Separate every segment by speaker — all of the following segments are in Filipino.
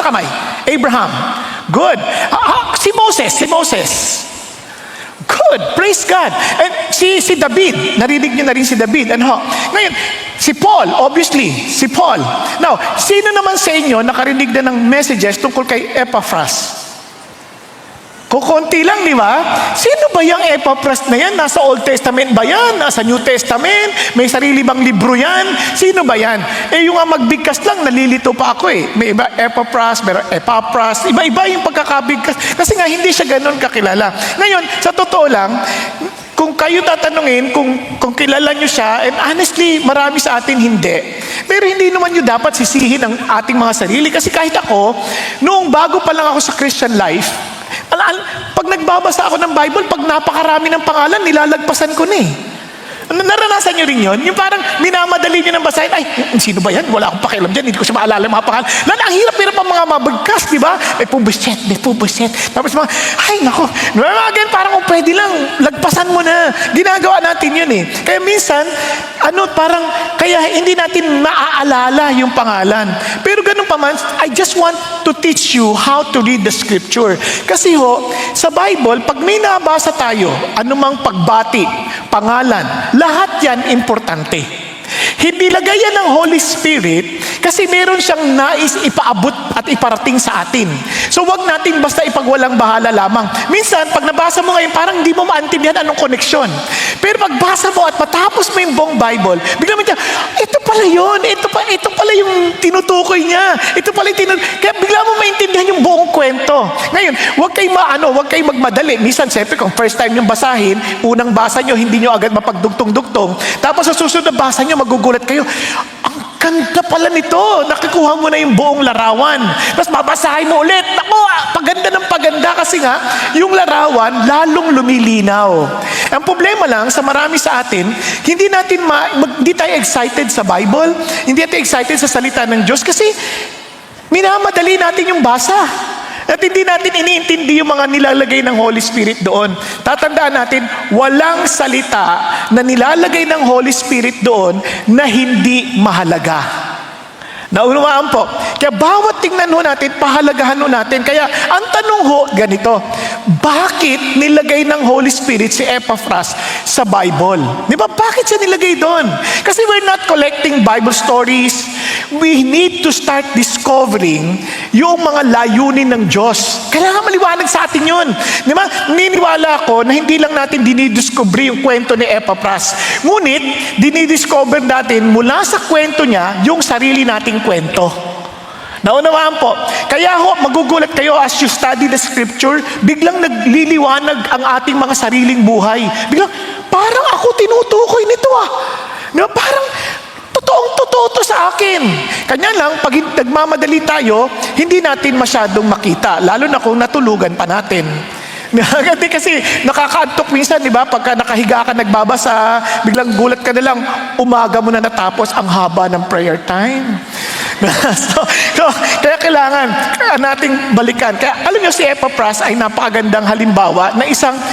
Speaker 1: kamay. Abraham. Good. Si Moses. Good. Praise God. And si David. Narinig niyo na rin si David. Ano? Ngayon, si Paul. Obviously, si Paul. Now, sino naman sa inyo nakarinig na ng messages tungkol kay Epaphras? Kukunti lang, di ba? Sino ba yung Epaphras na yan? Nasa Old Testament ba yan? Nasa New Testament? May sarili bang libro yan? Sino ba yan? Yung nga magbigkas lang, nalilito pa ako eh. May iba Epaphras, pero Epaphras. Iba-iba yung pagkakabigkas. Kasi nga, hindi siya ganun kakilala. Ngayon, sa totoo lang, kung kayo tatanungin kung kilala nyo siya, and honestly, marami sa atin hindi. Pero hindi naman nyo dapat sisihin ang ating mga sarili. Kasi kahit ako, noong bago pa lang ako sa Christian life, pag nagbabasa ako ng Bible, pag napakarami ng pangalan, nilalagpasan ko na eh. Naranasan nyo rin yun? Yung parang minamadali nyo ng basahin, ay, sino ba yan? Wala akong pakialam dyan, hindi ko siya maalala yung mga pangalan. Ang hirap-hirap ang mga mabagkas, di ba? May pubuset. Tapos mga, ay, naku. Again, parang kung pwede lang, lagpasan mo na. Ginagawa natin yun eh. Kaya minsan, kaya hindi natin maaalala yung pangalan. Pero ganun pa man, I just want to teach you how to read the scripture. Kasi sa Bible, pag may nabasa tayo, anumang pagbati, pangalan, lahat yan importante. Hindi lagay yan ng Holy Spirit kasi meron siyang nais ipaabot at iparating sa atin. So wag natin basta ipagwalang bahala lamang. Minsan, pag nabasa mo ngayon, parang hindi mo maintindihan anong koneksyon. Pero pagbasa mo at matapos mo yung buong Bible, bigla mo siya, ito pala yun, ito pala yung tinutukoy niya, kaya bigla mo maintindihan yung buong kwento. Ngayon, wag kayo magmadali. Minsan, siyempre, kung first time yung basahin, unang basa nyo, hindi nyo agad mapagdugtong-dugtong. Tapos sa susunod na basa nyo, magugulat kayo, ang ganda pala nito. Nakikuha mo na yung buong larawan. Tapos babasahin mo ulit. Naku, paganda ng paganda kasi nga, yung larawan lalong lumilinaw. Ang problema lang, sa marami sa atin, hindi tayo excited sa Bible, hindi tayo excited sa salita ng Diyos kasi minamadali natin yung basa. At hindi natin iniintindi yung mga nilalagay ng Holy Spirit doon. Tatandaan natin, walang salita na nilalagay ng Holy Spirit doon na hindi mahalaga. Naunawaan po. Kaya bawat tingnan natin, pahalagahan natin. Kaya ang tanong ganito, bakit nilagay ng Holy Spirit si Epaphras sa Bible? Di ba? Bakit siya nilagay doon? Kasi we're not collecting Bible stories. We need to start discovering yung mga layunin ng Diyos. Kailangan maliwanag sa atin yun. Di ba? Niniwala ako na hindi lang natin dinidiscover yung kwento ni Epaphras. Ngunit, dinidiscover natin mula sa kwento niya yung sarili nating kwento. Naunawaan po. Kaya magugulat kayo as you study the scripture, biglang nagliliwanag ang ating mga sariling buhay. Biglang, parang ako tinutukoy nito Parang, totoong-totoo to sa akin. Kanya lang, pag nagmamadali tayo, hindi natin masyadong makita. Lalo na kung natulugan pa natin. Kasi nakakaantok minsan, di ba? Pagka nakahiga ka, nagbabasa, biglang gulat ka na lang, umaga mo na natapos ang haba ng prayer time. Kaya kailangan nating balikan. Kaya alam niyo, si Epaphras ay napakagandang halimbawa na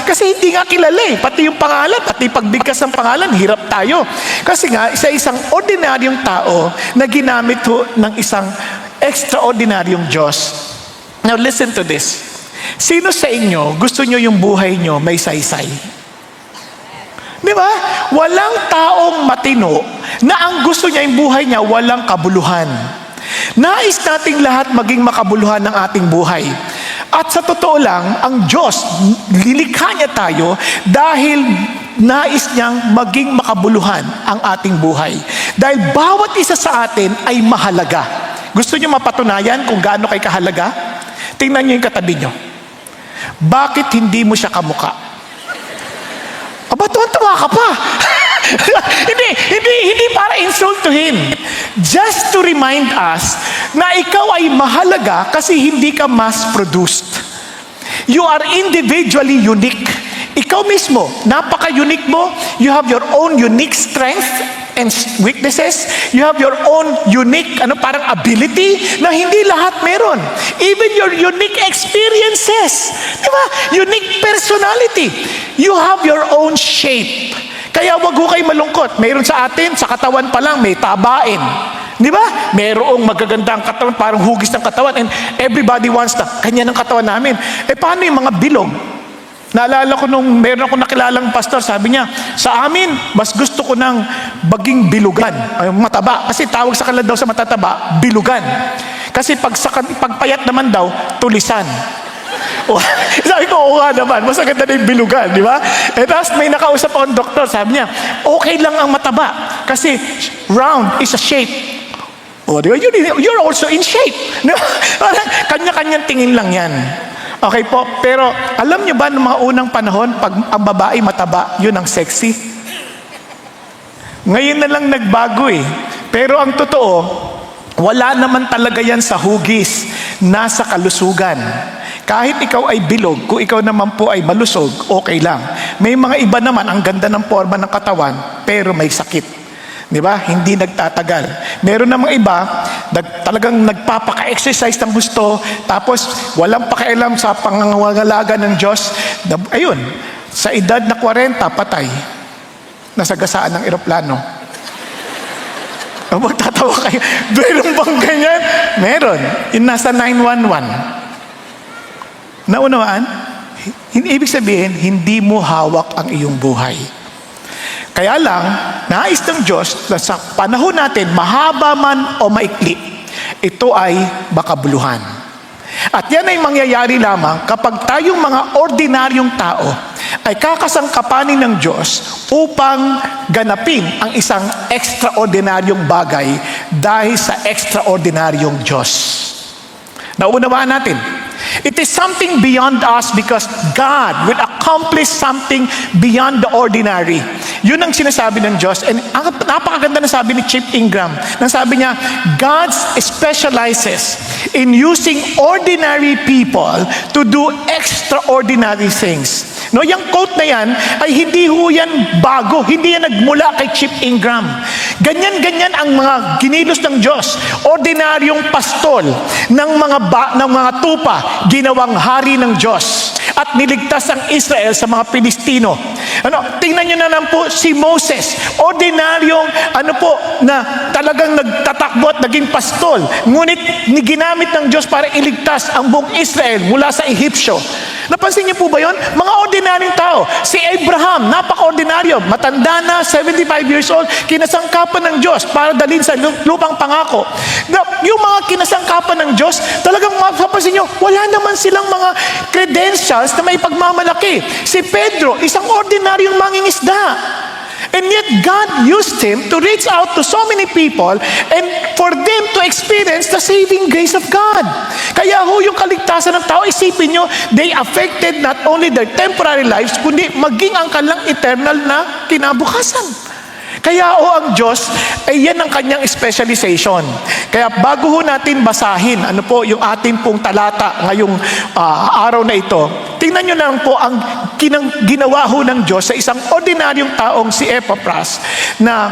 Speaker 1: kasi hindi nga kilala pati yung pangalan, pati pagbigkas ng pangalan, hirap tayo. Kasi nga, isang ordinaryong tao na ginamit ng isang extraordinaryong Diyos. Now listen to this. Sino sa inyo, gusto nyo yung buhay nyo may saysay? Di ba? Walang taong matino na ang gusto niya yung buhay niya walang kabuluhan. Nais nating lahat maging makabuluhan ng ating buhay. At sa totoo lang, ang Diyos, lilikha niya tayo dahil nais niyang maging makabuluhan ang ating buhay. Dahil bawat isa sa atin ay mahalaga. Gusto niyo mapatunayan kung gaano kay kahalaga? Tingnan niyo yung katabi niyo. Bakit hindi mo siya kamuka? Aba, tuwa ka pa. hindi para insult to him. Just to remind us na ikaw ay mahalaga kasi hindi ka mass-produced. You are individually unique. Ikaw mismo, napaka-unique mo. You have your own unique strength and weaknesses. You have your own unique parang ability na hindi lahat meron. Even your unique experiences. Di ba? Unique personality. You have your own shape. Kaya wag ho kayo malungkot. Mayroon sa atin, sa katawan pa lang, may tabain. Di ba? Merong magagandang katawan, parang hugis ng katawan, and everybody wants na, kanya ng katawan namin. Paano yung mga bilog? Naalala ko nung meron ako nakilalang pastor, sabi niya, sa amin, mas gusto ko ng baging bilugan, ay, mataba. Kasi tawag sa kanila daw sa matataba, bilugan. Kasi pagpayat naman daw, tulisan. Sabi ko, oo nga naman, mas maganda na yung bilugan, di ba? Tapos may nakausap akong doktor, sabi niya, okay lang ang mataba, kasi round is a shape. Di ba? You're also in shape. Kanya-kanyang tingin lang yan. Okay po, pero alam niyo ba noong mga unang panahon, pag ang babae mataba, yun ang sexy? Ngayon na lang nagbago eh. Pero ang totoo, wala naman talaga yan sa hugis, nasa kalusugan. Kahit ikaw ay bilog, kung ikaw naman po ay malusog, okay lang. May mga iba naman, ang ganda ng forma ng katawan, pero may sakit. Di ba? Hindi nagtatagal. Meron namang iba, talagang nagpapaka-exercise ng gusto, tapos walang pakialam sa pangangalaga ng Diyos. Ayun, sa edad na 40, patay. Nasagasaan ng eroplano. Magtatawa kayo. Meron bang ganyan? Meron. Yung nasa 911. Naunawaan? Ibig sabihin, hindi mo hawak ang iyong buhay. Kaya lang, nais ng Diyos na sa panahon natin, mahaba man o maikli, ito ay makabuluhan. At yan ay mangyayari lamang kapag tayong mga ordinaryong tao ay kakasangkapanin ng Diyos upang ganapin ang isang extraordinaryong bagay dahil sa extraordinaryong Diyos. Naunawaan natin, it is something beyond us because God will accomplish something beyond the ordinary. Yun ang sinasabi ng Diyos. And napakaganda na sabi ni Chip Ingram. Nang sabi niya, God specializes in using ordinary people to do extraordinary things. No, yung quote na yan ay hindi ho yan bago, hindi yan nagmula kay Chip Ingram. Ganyan-ganyan ang mga ginilos ng Diyos. Ordinaryong pastol ng mga tupa, ginawang hari ng Diyos. At niligtas ang Israel sa mga Pilistino. Tingnan nyo na lang po si Moses. Ordinaryong na talagang nagtatakbo at naging pastol. Ngunit ginamit ng Diyos para iligtas ang buong Israel mula sa Ehipsyo. Napansin niyo po ba yun? Mga ordinaryong tao. Si Abraham, napaka-ordinaryo. Matanda na, 75 years old, kinasangkapan ng Diyos para dalhin sa lupang pangako. Yung mga kinasangkapan ng Diyos, talagang mapapansin niyo, wala naman silang mga credentials na may pagmamalaki. Si Pedro, isang ordinaryong mangingisda. And yet God used him to reach out to so many people and for them to experience the saving grace of God. Kaya ho, yung kaligtasan ng tao, isipin nyo, they affected not only their temporary lives, kundi maging ang kanilang eternal na kinabukasan. Kaya ang Diyos, ay yan ang kanyang specialization. Kaya bago ho natin basahin, yung ating pong talata ngayong araw na ito, tingnan nyo lang po ang ginawa ho ng Diyos sa isang ordinaryong taong si Epaphras na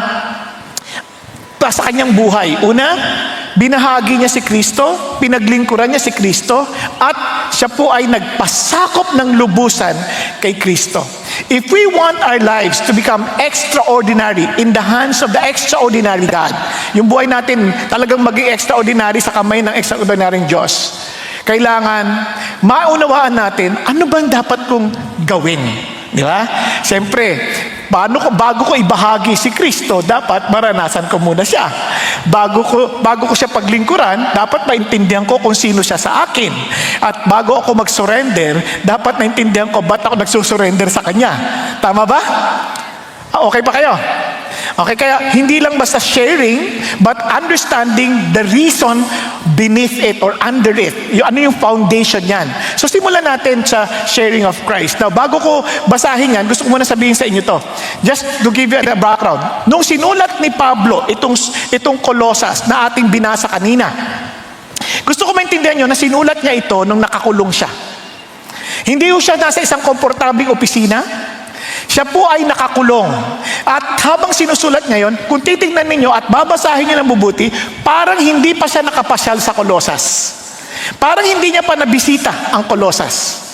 Speaker 1: sa kanyang buhay. Una, binahagi niya si Kristo, pinaglingkuran niya si Kristo, at siya po ay nagpasakop ng lubusan kay Kristo. If we want our lives to become extraordinary in the hands of the extraordinary God, yung buhay natin talagang maging extraordinary sa kamay ng extraordinaryong Diyos, kailangan maunawaan natin ano bang dapat kong gawin. Di ba? Siyempre, bago ko ibahagi si Kristo, dapat maranasan ko muna siya. Bago ko siya paglingkuran, dapat maintindihan ko kung sino siya sa akin. At bago ako mag-surrender, dapat maintindihan ko ba't ako nagsusurrender sa Kanya. Tama ba? Okay pa kayo? Okay, kaya hindi lang basta sharing, but understanding the reason beneath it or under it. Ano yung foundation yan? So simulan natin sa sharing of Christ. Now, bago ko basahin yan, gusto ko muna sabihin sa inyo to. Just to give you a background. Nung sinulat ni Pablo itong Colosas na ating binasa kanina, gusto ko maintindihan nyo na sinulat niya ito nung nakakulong siya. Hindi ho siya nasa isang komportabling opisina. Siya po ay nakakulong. At habang sinusulat ngayon, kung titingnan ninyo at babasahin niyo ng mabuti, parang hindi pa siya nakapasyal sa Colosas. Parang hindi niya pa nabisita ang Colosas.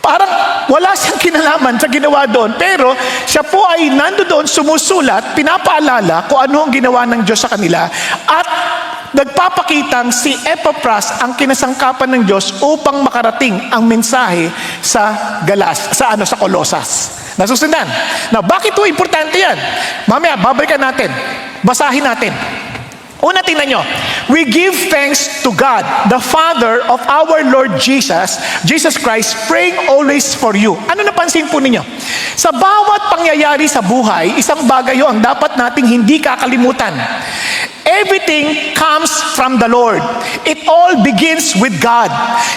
Speaker 1: Parang wala siyang kinalaman sa ginawa doon. Pero siya po ay nandoon, sumusulat, pinapaalala kung ano ang ginawa ng Diyos sa kanila. At nagpapakitang si Epaphras ang kinasangkapan ng Diyos upang makarating ang mensahe sa sa Colosas. Nasusundan? Now, bakit ito importante yan? Mamaya, babalikan natin. Basahin natin. Una, tingnan nyo. We give thanks to God, the Father of our Lord Jesus Christ, praying always for you. Ano napansin po ninyo? Sa bawat pangyayari sa buhay, isang bagay yun ang dapat nating hindi kakalimutan. Everything comes from the Lord. It all begins with God.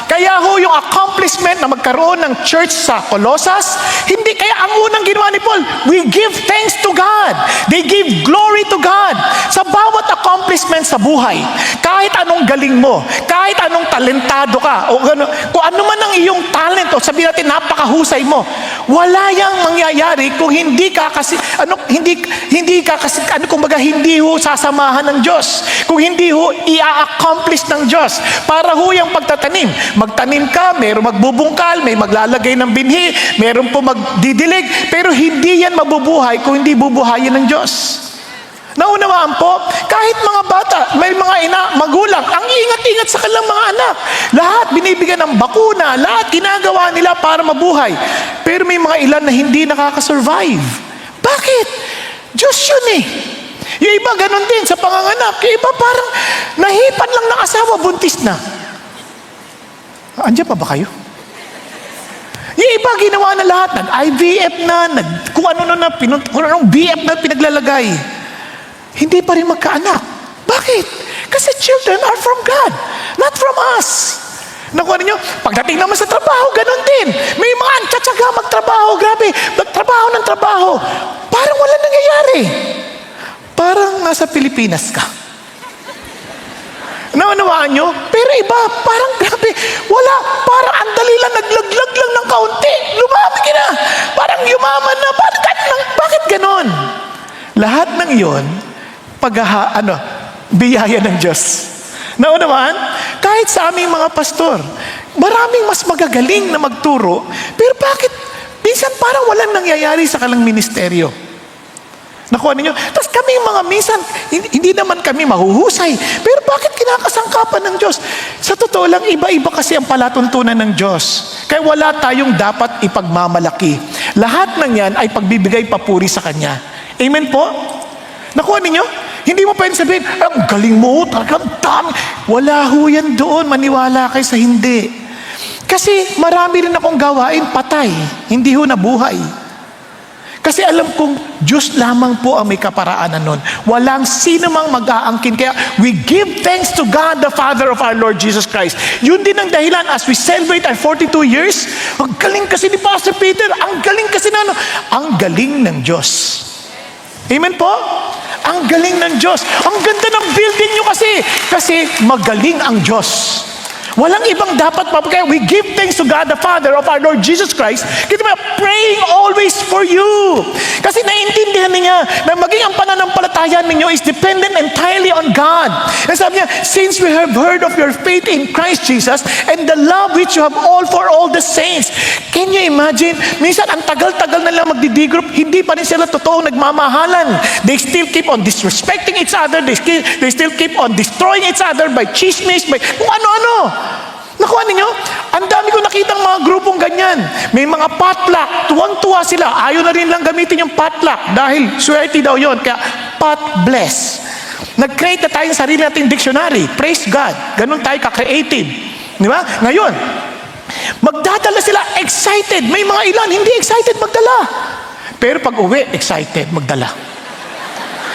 Speaker 1: Kaya ho yung accomplishment na magkaroon ng church sa Colossus, hindi kaya ang unang ginawa ni Paul, we give thanks to God. They give glory to God. Sa bawat accomplishment sa buhay, kahit anong galing mo, kahit anong talentado ka, o kung ano man ang iyong talent, o sabihin natin napakahusay mo, wala yang mangyayari kung hindi ka kasi, kumbaga hindi ho sasamahan ng Diyos. Kung hindi ho i-accomplish ng Diyos. Para ho yung pagtatanim. Magtanim ka, mayroong magbubungkal, may maglalagay ng binhi, mayroong po magdidilig, pero hindi yan mabubuhay kung hindi bubuhayin ng Diyos. Naunawaan po, kahit mga bata, may mga magulang, ang ingat-ingat sa kanilang mga anak. Lahat binibigyan ng bakuna, lahat ginagawa nila para mabuhay. Pero may mga ilan na hindi nakakasurvive. Bakit? Diyos yun eh. Yung iba ganun din sa panganganak. Yung iba parang nahipan lang ng asawa, buntis na. Andiyan pa ba kayo? Yung iba ginawa na lahat, nag-IVF na, kung anong BF na pinaglalagay. Hindi pa rin magkaanak. Bakit? Kasi children are from God, not from us. Nakuha ninyo? Pagdating naman sa trabaho, ganun din. May mga antsatsyaga magtrabaho, grabe. Magtrabaho ng trabaho. Parang wala nangyayari. Parang nasa Pilipinas ka. Naunawaan nyo? Pero iba, parang grabe. Wala, parang ang dali lang, naglaglag lang ng kaunti. Lumami ka na. Parang yumaman na. Bakit ganon? Lahat ng iyon, biyaya ng Diyos. Naunawaan? Kahit sa aming mga pastor, maraming mas magagaling na magturo, pero bakit minsan parang walang nangyayari sa kanilang ministeryo? Nakuha ninyo? Tapos kami mga minsan, hindi naman kami mahuhusay, pero bakit kinakasangkapan ng Diyos? Sa totoo lang, iba-iba kasi ang palatuntunan ng Diyos. Kaya wala tayong dapat ipagmamalaki. Lahat ng yan ay pagbibigay papuri sa Kanya. Amen po? Nakuha ninyo? Hindi mo pwedeng sabihin, ang galing mo, talagang dami. Wala ho yan doon, maniwala kayo sa hindi. Kasi marami rin akong gawain, patay. Hindi ho nabuhay. Kasi alam kong Diyos lamang po ang may kaparaanan nun. Walang sino mang mag-aangkin. Kaya we give thanks to God, the Father of our Lord Jesus Christ. Yun din ang dahilan as we celebrate our 42 years. Ang galing kasi ni Pastor Peter. Ang galing kasi ang galing ng Diyos. Amen po? Ang galing ng Diyos. Ang ganda ng building nyo kasi magaling ang Diyos. Walang ibang dapat papagay. We give thanks to God, the Father of our Lord Jesus Christ. Kita mo, praying always for you. Kasi naiintindihan niya na maging ang pananampalataya ninyo is dependent entirely on God. And sabi niya, since we have heard of your faith in Christ Jesus and the love which you have all for all the saints. Can you imagine? Minsan, ang tagal-tagal na lang magdi-group, hindi pa rin sila totoong nagmamahalan. They still keep on disrespecting each other. They still keep on destroying each other by chismis, by kung ano-ano. Nakuha ninyo? Ang dami ko nakitang mga grupong ganyan. May mga potluck. Tuwang-tuwa sila. Ayaw na rin lang gamitin yung potluck dahil swerte daw yon. Kaya pot bless. Nag-create na tayo ng sarili nating dictionary. Praise God. Ganun tayo ka-creative. Di ba? Ngayon, magdadala sila excited. May mga ilan hindi excited magdala. Pero pag uwi, excited magdala.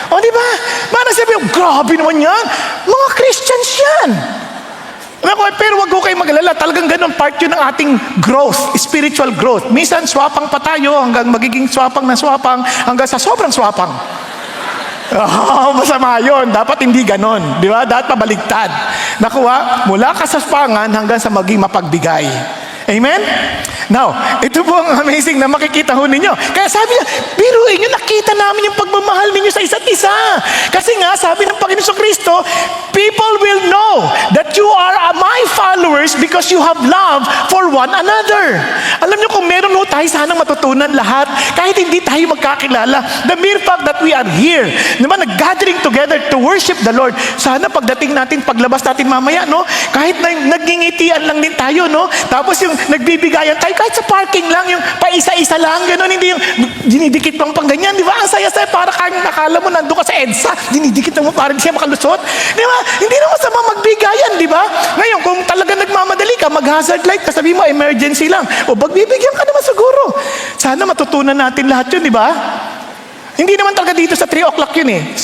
Speaker 1: O di ba? Parang sabi, grabe naman yan. Mga Christians yan. Pero wag ko kayo mag-alala, talagang ganun part yun ng ating growth, spiritual growth. Minsan swapang pa tayo hanggang magiging swapang na swapang hanggang sa sobrang swapang. Masama yun. Dapat hindi ganun. Di ba? Dapat pabaligtad. Nakuha, mula ka sa swapangan hanggang sa maging mapagbigay. Amen? Now, ito po ang amazing na makikita ho ninyo. Kaya sabi niya, biruin nyo, nakita namin yung pagmamahal ninyo sa isa't isa. Kasi nga, sabi ng Panginoon Kristo, people will know that you are my followers because you have love for one another. Alam niyo kung meron ho tayo sanang matutunan lahat, kahit hindi tayo magkakilala, the mere fact that we are here, naman nag-gathering together to worship the Lord, sana pagdating natin, paglabas natin mamaya, no? Kahit nagngingitian lang din tayo, no? Tapos yung nagbibigayan tayo, kahit sa parking lang, yung paisa-isa lang, gano'n, hindi yung dinidikit lang pang ganyan, di ba? Ang saya-saya, para nakala mo nandun ka sa EDSA, dinidikit lang mo para di siya makalusot. Di ba? Hindi naman masama magbigayan, di ba? Ngayon, kung talaga nagmamadali ka, mag-hazard light ka, sabi mo, emergency lang. O, pagbibigyan ka naman siguro. Sana matutunan natin lahat yun, di ba? Hindi naman talaga dito sa 3 o'clock yun eh.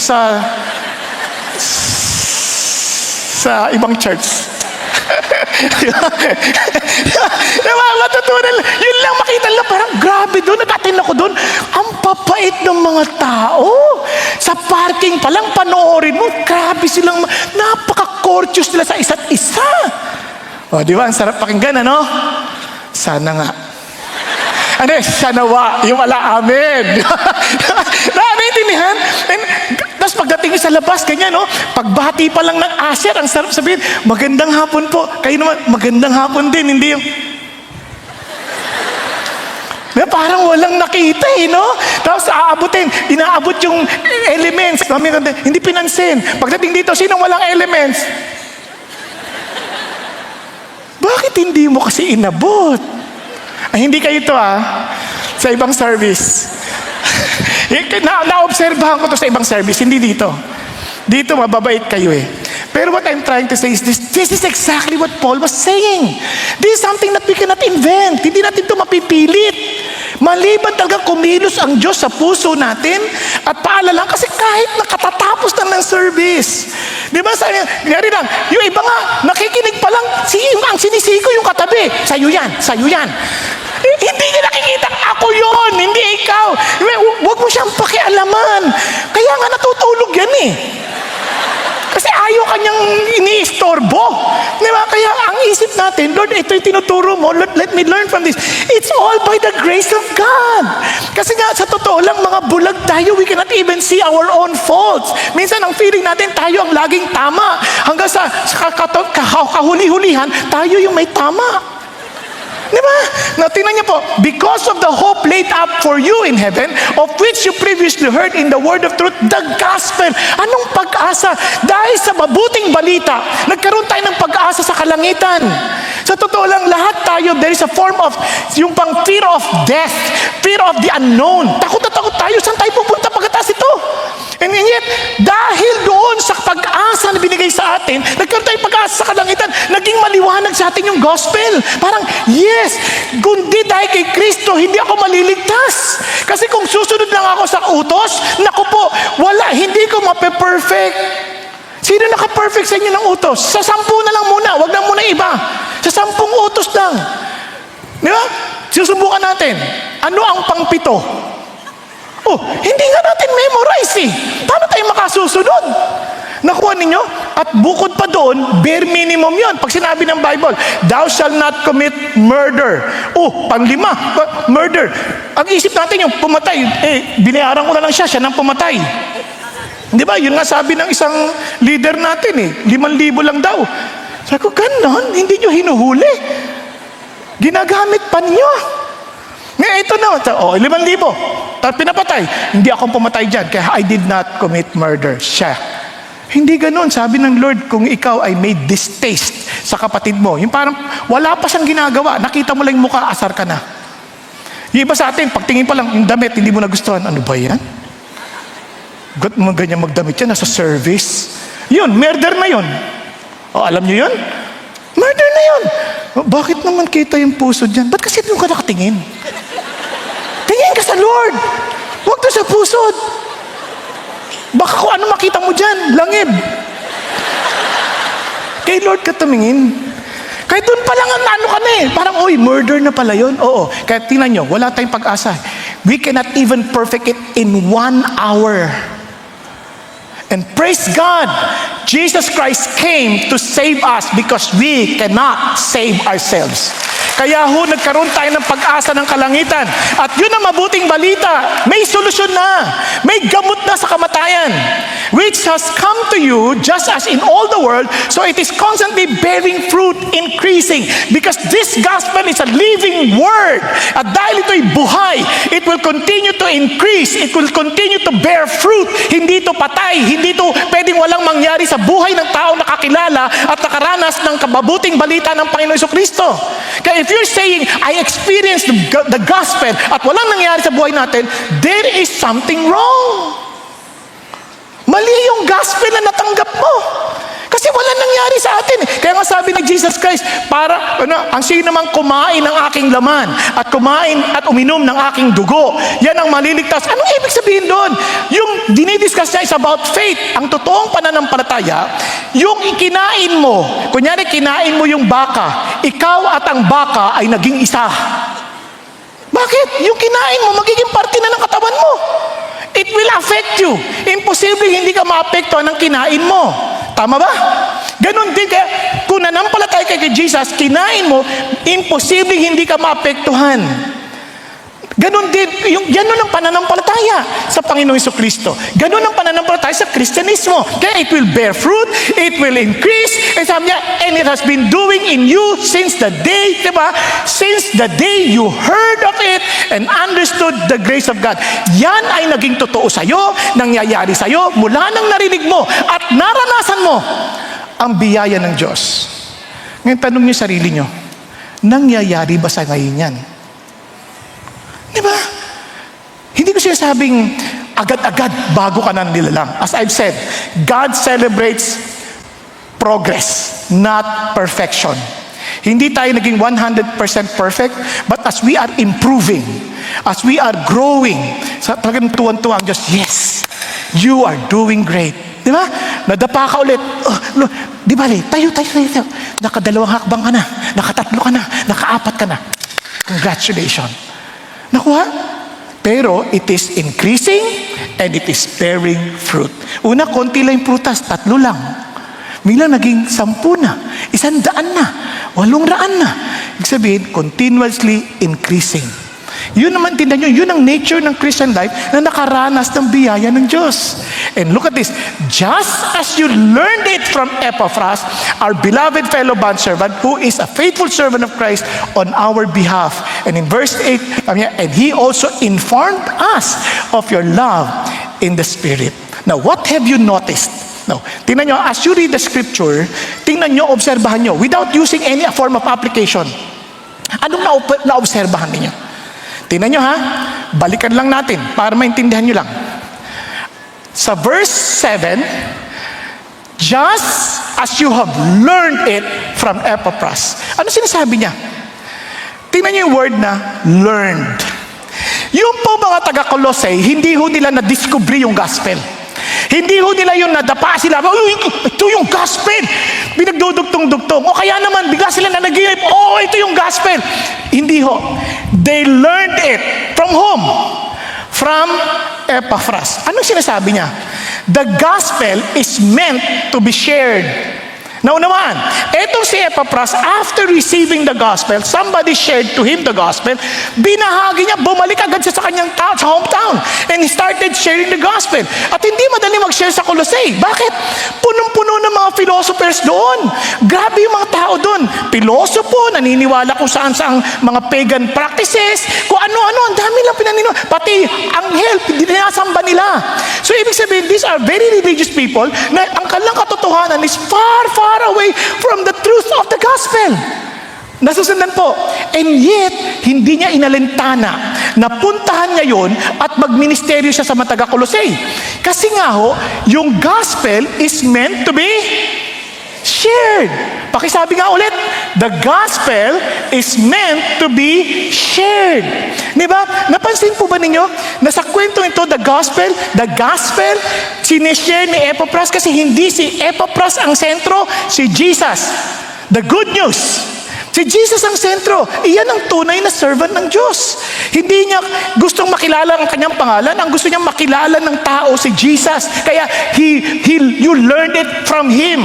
Speaker 1: Sa ibang church. Diba? Matutunan. Yun lang makita lang. Parang grabe doon. Nag-attend ako doon. Ang papait ng mga tao. Sa parking pa lang, panoorin mo. Grabe silang, napaka-courteous nila sa isa't isa. O, di ba? Ang sarap pakinggan, ano? Sana nga. Ano eh, sanawa, yung ala amin. Naintindihan? Tapos pagdating sa labas, ganyan, no? Pagbati pa lang ng asher, ang sarap sabihin, magandang hapon po. Kayo naman, magandang hapon din, hindi yung... Parang walang nakita eh, no? Tapos inaabot yung elements. Hindi pinansin. Pagdating dito, sinong walang elements? Bakit hindi mo kasi inabot? Ay, hindi kayo ito sa ibang service. Naobserbahan ko to sa ibang service, hindi dito. Dito mababait kayo eh. Pero what I'm trying to say is this is exactly what Paul was saying. This is something that we cannot invent. Hindi natin ito mapipilit. Maliban talaga kumilos ang Diyos sa puso natin at paalala kasi kahit nakatatapos na ng service. Di ba? Ngayari lang, yung iba nga, nakikinig pa lang, ang sinisiko yung katabi. Sa'yo yan. Hindi niya nakikita, ako yon, hindi ikaw. Huwag mo siyang pakialaman. Kaya nga natutulog yan eh. Kasi ayaw kanyang iniistorbo. Di ba? Kaya ang isip natin, Lord, ito yung tinuturo mo, let me learn from this. It's all by the grace of God. Kasi nga, sa totoo lang, mga bulag tayo, we cannot even see our own faults. Minsan, ang feeling natin, tayo ang laging tama. Hanggang sa kahuli-hulihan, tayo yung may tama. Di ba? Now, tingnan niyo po, because of the hope laid up for you in heaven, of which you previously heard in the word of truth, the gospel. Anong pag-asa? Dahil sa mabuting balita, nagkaroon tayo ng pag-asa sa kalangitan. Sa totoo lang, lahat tayo, there is a form of, yung pang fear of death, fear of the unknown. Takot na takot tayo, saan tayo pupunta pagkatapos ito? And yet, dahil doon sa pag-asa na binigay sa atin, nagkaroon tayong pag-asa sa kalangitan, naging maliwanag sa atin yung gospel. Parang, yes, kundi dahil kay Kristo, hindi ako maliligtas. Kasi kung susunod lang ako sa utos, naku po, hindi ko mape-perfect. Sino naka-perfect sa inyo ng utos? Sa 10 na lang muna, wag na muna iba. Sa 10 utos lang. Di ba? Susubukan natin. Ano ang pang-7? Oh, hindi nga natin memorize eh. Paano tayo makasusunod? Nakuha ninyo? At bukod pa doon, bare minimum yon. Pag sinabi ng Bible, thou shall not commit murder. Oh, 5, murder. Ang isip natin yung pumatay, binayaran ko na lang siya nang pumatay. Di ba? Yun nga sabi ng isang leader natin 5,000 lang daw. Sabi ko, ganon, hindi nyo hinuhuli. Ginagamit pa niyo. Ngayon, ito na, 5,000. Tapos pinapatay. Hindi akong pumatay dyan, kaya I did not commit murder. Siya. Hindi ganun. Sabi ng Lord, kung ikaw ay may distaste sa kapatid mo, yung parang wala pa siyang ginagawa, nakita mo lang yung mukha, asar ka na. Yung iba sa atin, pagtingin pa lang, yung damit, hindi mo nagustuhan. Ano ba yan? Gat mo ganyan magdamit yan, nasa service. Yun, murder na yun. O, alam nyo yun? Murder na yun. O, bakit naman kita yung puso dyan? Ba't kasi doon ka nakatingin? Tingin ka sa Lord. Huwag doon sa pusod. Baka kung ano makita mo dyan, langib. Kay Lord ka tumingin. Kaya doon pa lang ano ka na parang, murder na pala yun. Oo. Kaya tingnan nyo, wala tayong pag-asa. We cannot even perfect it in 1 hour. And praise God, Jesus Christ came to save us because we cannot save ourselves. Kaya ho, nagkaroon tayo ng pag-asa ng kalangitan. At yun ang mabuting balita. May solusyon na. May gamot na sa kamatayan. Which has come to you just as in all the world, so it is constantly bearing fruit, increasing. Because this gospel is a living word. At dahil ito'y buhay, it will continue to increase. It will continue to bear fruit. Hindi ito patay. Hindi ito pwedeng walang mangyari sa buhay ng tao nakakilala at nakaranas ng kababuting balita ng Panginoon Jesucristo. Kaya if you're saying, I experienced the gospel at walang nangyari sa buhay natin, there is something wrong. Mali yung gospel na natanggap mo. Kasi wala nangyari sa atin. Kaya nga sabi ng Jesus Christ, ang sino namang kumain ng aking laman at kumain at uminom ng aking dugo, yan ang maliligtas. Anong ibig sabihin doon? Yung dinidiscuss niya is about faith. Ang totoong pananampalataya, yung ikinain mo, kunyari kinain mo yung baka, ikaw at ang baka ay naging isa. Bakit? Yung kinain mo, magiging parte na ng katawan mo. It will affect you. Imposible hindi ka maapektuhan ng kinain mo. Tama ba? Ganon din kaya, kung nanampalataya kay Jesus, kinain mo, imposible hindi ka maapektuhan. Ganon din, ganon ang pananampalataya sa Panginoong Jesucristo. Ganon ang pananampalataya sa Kristyanismo. Kaya it will bear fruit, it will increase, and sabi niya, and it has been doing in you since the day, diba? Since the day you heard of it and understood the grace of God. Yan ay naging totoo sa'yo, nangyayari sa'yo, mula nang narinig mo at naranasan mo ang biyaya ng Diyos. Ngayon, tanong niyo sarili niyo, nangyayari ba sa ngayon yan? Diba? Hindi ko sinasabing agad-agad bago ka nang nilalang. As I've said, God celebrates progress, not perfection. Hindi tayo naging 100% perfect, but as we are improving, as we are growing, talagang tuwan-tuwa ang Diyos, yes, you are doing great. Di ba? Nadapa ka ulit. Di ba, tayo. Nakadalawang hakbang ka na, nakatatlo ka na, nakaapat ka na. Congratulations. Nakuha? Pero it is increasing and it is bearing fruit. Una, konti lang yung prutas, 3 lang. Bilang naging 10 na, 100 na, 800 na. Ibig sabihin, continuously increasing. Yun naman, tindan nyo, yun ang nature ng Christian life na nakaranas ng biyaya ng Diyos. And look at this, just as you learned it from Epaphras, our beloved fellow bondservant, who is a faithful servant of Christ on our behalf. And in verse 8, and he also informed us of your love in the Spirit. Now, what have you noticed? Now, tingnan nyo, as you read the scripture, tingnan nyo, obserbahan nyo, without using any form of application. Anong naobserbahan ninyo? Tingnan nyo ha, balikan lang natin para maintindihan nyo lang. Sa verse 7, just as you have learned it from Epaphras. Ano sinasabi niya? Tingnan nyo yung word na learned. Yung po mga taga-Colossae, hindi ho nila na-discover yung gospel. Hindi ho nila yung nadapa sila. Ito yung gospel. Binagdudugtong-dugtong. O kaya naman, bigla sila na nag-iip. Ito yung gospel. Hindi ho. They learned it. From whom? From Epaphras. Anong sinasabi niya? The gospel is meant to be shared. Naunawaan, etong si Epaphras, after receiving the gospel, somebody shared to him the gospel, binahagi niya, bumalik agad siya sa kanyang sa hometown, and he started sharing the gospel. At hindi madali mag-share sa Colossae. Bakit? Punong-puno ng mga philosophers doon. Grabe yung mga tao doon. Pilosopo, naniniwala kung saan-saang mga pagan practices, kung ano-ano, ang dami lang pinaniniwala. Pati anghel, dinasamba nila. So, ibig sabihin, these are very religious people na ang kanilang katotohanan is far away from the truth of the gospel. Nasusundan po. And yet, hindi niya inalintana na puntahan niya yun at magministeryo siya sa mga taga-Colossae. Kasi nga ho, yung gospel is meant to be shared. Pakisabi nga ulit, the gospel is meant to be shared. Diba? Napansin po ba ninyo na sa kwentong ito, the gospel, sinishare ni Epaphras kasi hindi si Epaphras ang sentro, si Jesus. The good news. Si Jesus ang sentro. Iyan ang tunay na servant ng Diyos. Hindi niya gustong makilala ang kanyang pangalan. Ang gusto niya makilala ng tao si Jesus. Kaya you learned it from Him.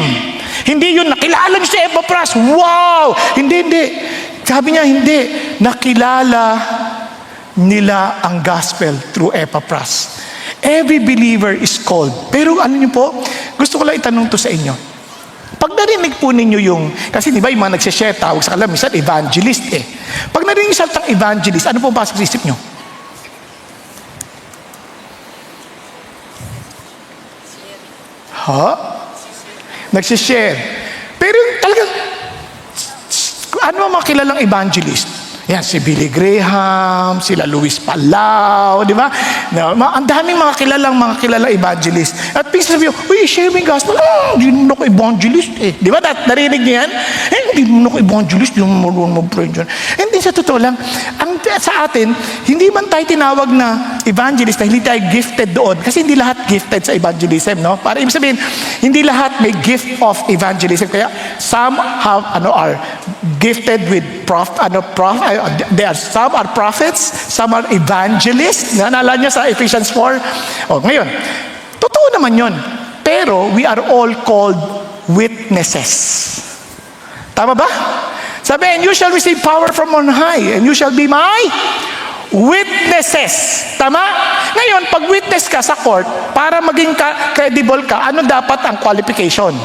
Speaker 1: Hindi yun, nakilala niyo si Epaphras. Wow! Hindi. Sabi niya, hindi. Nakilala nila ang gospel through Epaphras. Every believer is called. Pero ano niyo po, gusto ko lang itanong to sa inyo. Pag narinig po ninyo yung, kasi di ba yung mga nagsishare, tawag sa kanila, minsan evangelist eh. Pag narinig yung salitang evangelist, ano po pasok sa isip nyo? Ha? Nagsishare. Pero yung talagang, ano ang mga kilalang evangelist? Yan, si Billy Graham, sila Luis Palau, di ba? Ang daming mga kilalang evangelist. At minsan sabi ko, uy, share mo yung gospel. Hindi naman ako evangelist eh. Di ba? Narinig niyo yan? Hindi naman ako evangelist, hindi naman marunong mag-pray dyan. Hindi, sa totoo lang, sa atin, hindi man tayo tinawag na evangelist, na hindi tayo gifted doon. Kasi hindi lahat gifted sa evangelism, no? Para ibig sabihin, hindi lahat may gift of evangelism. Kaya some are gifted with some are prophets, some are evangelists. Naalala niyo sa Ephesians 4? Ngayon, totoo naman yun. Pero we are all called witnesses. Tama ba? Sabi, and you shall receive power from on high, and you shall be my witnesses. Tama? Ngayon, pag witness ka sa court, para maging credible ka, ano dapat ang qualification?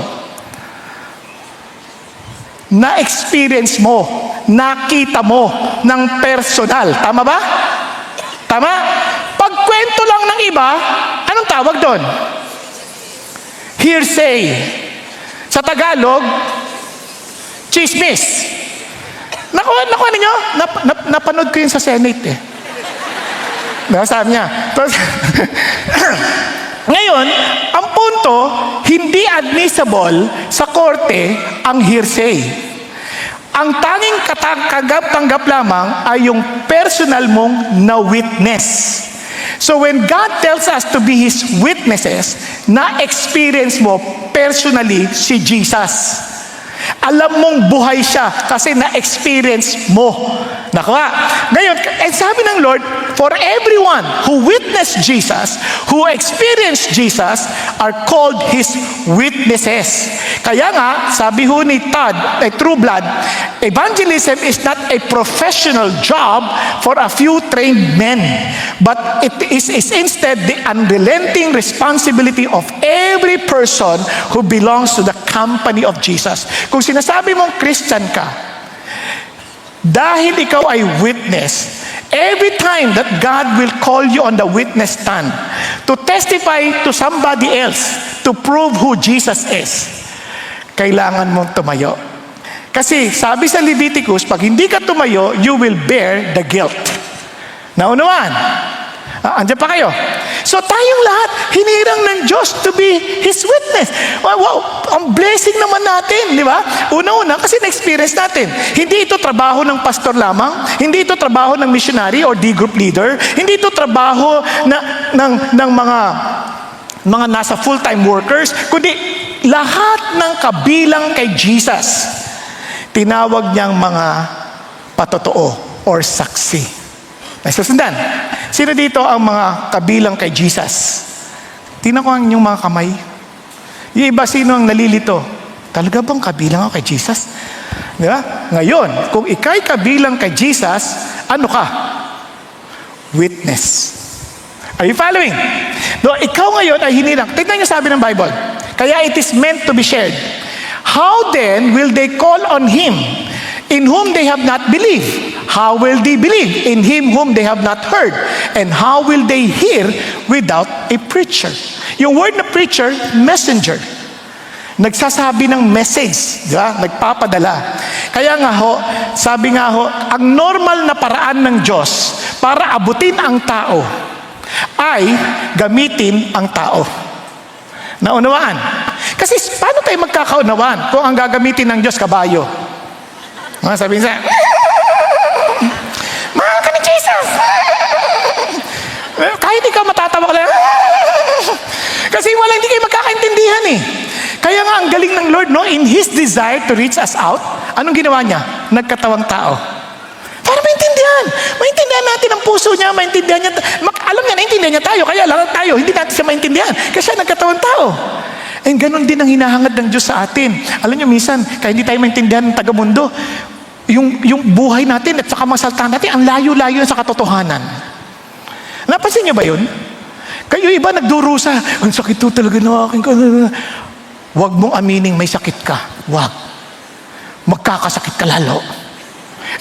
Speaker 1: Na-experience mo, nakita mo ng personal. Tama ba? Tama? Pag kwento lang ng iba, anong tawag doon? Hearsay. Sa Tagalog, chismis. Nakuha ninyo? Napanood ko yun sa Senate eh. Sabi niya. Ngayon, ang punto, hindi admissible sa korte ang hearsay. Ang tanging tanggap lamang ay yung personal mong na-witness. So when God tells us to be His witnesses, na-experience mo personally si Jesus. Alam mong buhay siya kasi na-experience mo. Nakuha. Ngayon, sabi ng Lord, for everyone who witnessed Jesus, who experienced Jesus, are called His witnesses. Kaya nga, sabi ho ni Todd, True Blood, evangelism is not a professional job for a few trained men, but it is instead the unrelenting responsibility of every person who belongs to the company of Jesus. Kung sinasabi mong Christian ka, dahil ikaw ay witness, every time that God will call you on the witness stand to testify to somebody else to prove who Jesus is, kailangan mong tumayo. Kasi sabi sa Leviticus, pag hindi ka tumayo, you will bear the guilt. Naunawaan? Andiyan pa kayo? So tayong lahat, hinirang ng Diyos to be His witness. Wow, ang blessing naman natin, di ba? Una-una, kasi na-experience natin. Hindi ito trabaho ng pastor lamang, hindi ito trabaho ng missionary or D-group leader, hindi ito trabaho ng mga nasa full-time workers, kundi lahat ng kabilang kay Jesus, tinawag niyang mga patotoo or saksi. Nasusundan. Sino dito ang mga kabilang kay Jesus? Tingnan ko ang inyong mga kamay. Yung iba, sino ang nalilito? Talaga bang kabilang ako kay Jesus? Diba? Ngayon, kung ikay kabilang kay Jesus, ano ka? Witness. Are you following? No, ikaw ngayon ay hinirang. Tignan niyo sabi ng Bible. Kaya it is meant to be shared. How then will they call on Him in whom they have not believed? How will they believe in Him whom they have not heard? And how will they hear without a preacher? Yung word na preacher, messenger. Nagsasabi ng message, di ba? Nagpapadala. Kaya nga ho, sabi nga ho, ang normal na paraan ng Diyos para abutin ang tao ay gamitin ang tao. Naunawaan? Kasi paano tayo magkakaunawaan kung ang gagamitin ng Diyos kabayo? Sabihin sa, mahal ka ni Jesus! Kahit ikaw matatawa ka lang, kasi hindi kayo magkakaintindihan eh. Kaya nga ang galing ng Lord, no? In His desire to reach us out, anong ginawa niya? Nagkatawang tao. Para maintindihan natin ang puso niya, maintindihan niya, alam niya, naintindihan niya tayo, kaya lang tayo, hindi natin siya maintindihan, kasi siya nagkatawang tao. And ganun din ang hinahangad ng Diyos sa atin. Alam niyo, minsan, kaya hindi tayo maintindihan ng taga-mundo, yung yung buhay natin at saka mga salita natin, ang layo-layo na sa katotohanan. Napansin niyo ba yun? Kayo iba nagdurusa, ang sakit to talaga na akin. Huwag mong amining may sakit ka. Huwag. Magkakasakit ka lalo.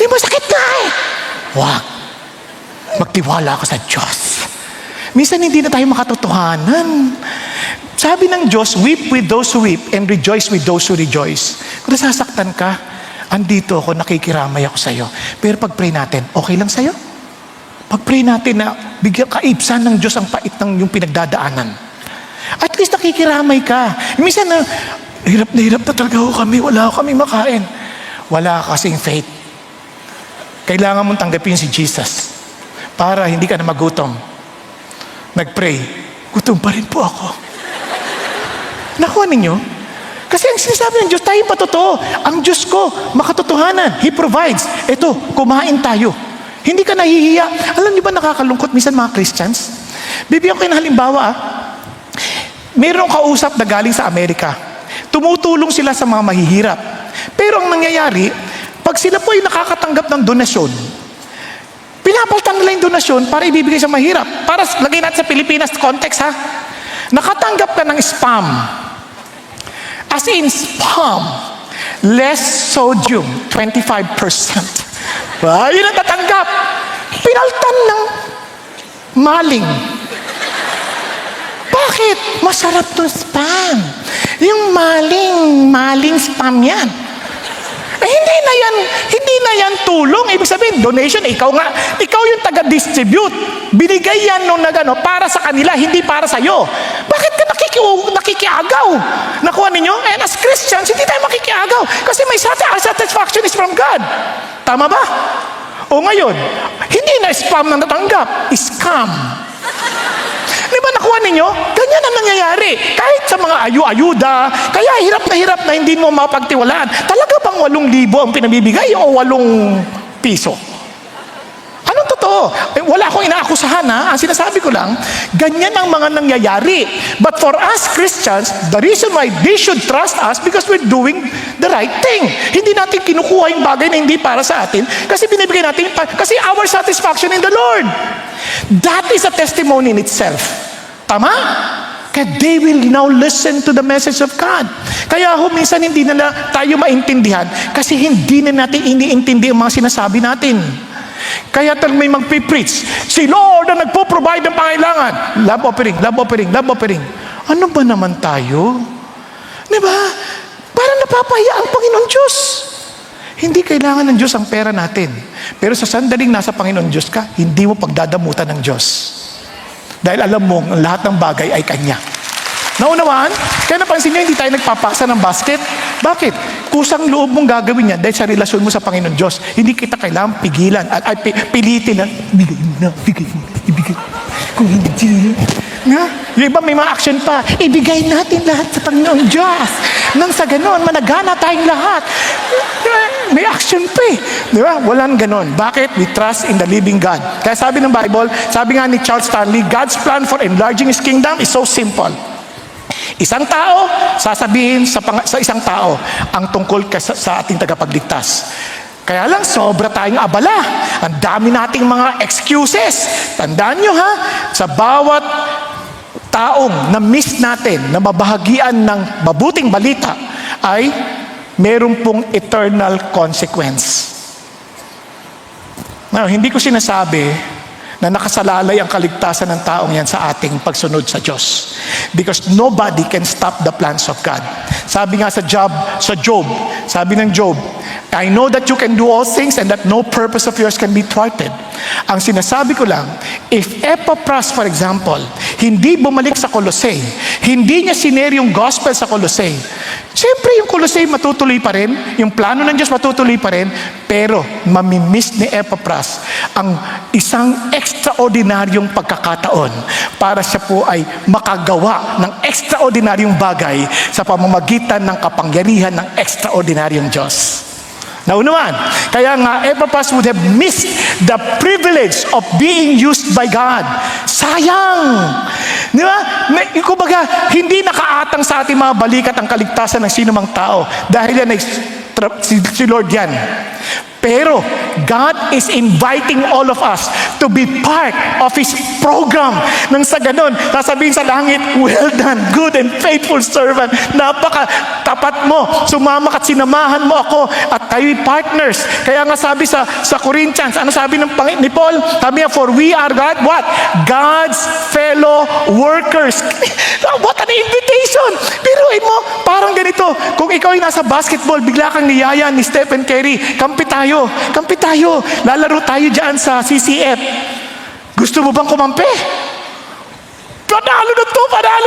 Speaker 1: Masakit ka eh. Huwag. Magtiwala ka sa Diyos. Minsan hindi na tayo makatotohanan. Sabi ng Diyos, weep with those who weep and rejoice with those who rejoice. Kung nasasaktan ka, andito ako, nakikiramay ako sa'yo. Pero pag-pray natin, okay lang sa'yo? Pag-pray natin na bigyan kaibsan ng Diyos ang pait ng yung pinagdadaanan. At least nakikiramay ka. Minsan na, hirap na talaga ako kami, wala ako kami makain. Wala kasing faith. Kailangan mong tanggapin si Jesus para hindi ka na magutom. Nag-pray, gutom pa rin po ako. Nakuha ninyo? Kasi ang sinasabi ng Diyos, tayo pa totoo. Ang Diyos ko, makatotohanan. He provides. Ito, kumain tayo. Hindi ka nahihiya. Alam niyo ba nakakalungkot minsan mga Christians? Bibigyan ko kayo ng halimbawa. Mayroong kausap na galing sa Amerika. Tumutulong sila sa mga mahihirap. Pero ang nangyayari, pag sila po ay nakakatanggap ng donasyon, pinapalitan nila yung donasyon para ibibigay sa mahirap. Para lagay natin sa Pilipinas context ha. Nakatanggap ka ng spam. As in spam. Less sodium, 25%. Yun ang tatanggap. Pinaltan ng maling. Bakit? Masarap to spam. Yung maling spam yan. Hindi na yan tulong. Ibig sabihin, donation, ikaw yung taga-distribute. Binigay yan nung para sa kanila, hindi para sa'yo. Bakit ka nakikiagaw? Nakuha ninyo? And as Christians, hindi tayo makikiagaw. Kasi may satisfaction is from God. Tama ba? O ngayon, hindi na spam na natanggap, scam. Di ba nakuha ninyo? Ganyan ang nangyayari. Kahit sa mga ayuda, kaya hirap na hindi mo mapagtiwalaan. Talaga bang 8,000 ang pinabibigay o 8 piso? Anong totoo? Wala akong inaakusahan ha. Ang sinasabi ko lang, ganyan ang mga nangyayari. But for us Christians, the reason why they should trust us because we're doing the right thing. Hindi natin kinukuha yung bagay na hindi para sa atin kasi binibigay natin, kasi our satisfaction in the Lord. That is a testimony in itself. Tama? Kaya they will now listen to the message of God. Kaya minsan hindi na tayo maintindihan kasi hindi na natin iniintindi ang mga sinasabi natin. Kaya may magpipreach, si Lord ang nagpo-provide ng pangailangan. Love offering, love offering, love offering. Ano ba naman tayo? Diba? Parang napapahiya ang Panginoon Diyos. Hindi kailangan ng Diyos ang pera natin. Pero sa sandaling nasa Panginoon Diyos ka, hindi mo pagdadamutan ng Diyos. Dahil alam mo, ang lahat ng bagay ay Kanya. Naunawaan? Kaya napansin niyo, hindi tayo nagpapaksa ng basket. Bakit? Kusang loob mong gagawin yan dahil sa relasyon mo sa Panginoon Diyos. Hindi kita kailangan pigilan at pilitin na, ibigay mo. Kung hindi, yung iba may mga action pa, ibigay natin lahat sa Panginoon Diyos. Nang sa ganon, managana tayong lahat. May action pa eh. Di ba? Walang ganon. Bakit? We trust in the living God. Kaya sabi ng Bible, sabi nga ni Charles Stanley, God's plan for enlarging His kingdom is so simple. Isang tao, sasabihin sa isang tao ang tungkol sa ating tagapagligtas. Kaya lang, sobra tayong abala. Ang dami nating mga excuses. Tandaan nyo ha, sa bawat taong na-miss natin, na mabahagian ng mabuting balita, ay meron pong eternal consequence. Now, hindi ko sinasabi na nakasalalay ang kaligtasan ng taong yan sa ating pagsunod sa Diyos. Because nobody can stop the plans of God. Sabi nga sa Job, sabi ng Job, I know that you can do all things and that no purpose of yours can be thwarted. Ang sinasabi ko lang, if Epaphras, for example, hindi bumalik sa Colossae, hindi niya sinare yung gospel sa Colossae, siyempre yung Colossae matutuloy pa rin, yung plano ng Diyos matutuloy pa rin, pero mamimiss ni Epaphras ang isang extraordinaryong pagkakataon para siya po ay makagawa ng extraordinaryong bagay sa pamamagitan ng kapangyarihan ng extraordinaryong Diyos. Naunawaan? Kaya nga, Epaphras would have missed the privilege of being used by God. Sayang! Di ba? Kumbaga, hindi nakaatang sa ating mga balikat ang kaligtasan ng sinumang tao. Dahil yan ay si Lord yan. Pero God is inviting all of us to be part of His program. Nang sa ganun, sasabihin sa langit, well done, good and faithful servant. Napaka-tapat mo. Sumama ka at sinamahan mo ako at tayo'y partners. Kaya nga sabi sa Corinthians, ano sabi ni Paul? Sabi niya, for we are God, what? God's fellow workers. What an invitation! Biruin mo, parang ganito. Kung ikaw ay nasa basketball, bigla kang niyaya ni Stephen Curry, kampi tayo. Lalaro tayo dyan sa CCF. Gusto mo bang kumampi? Panalo na to,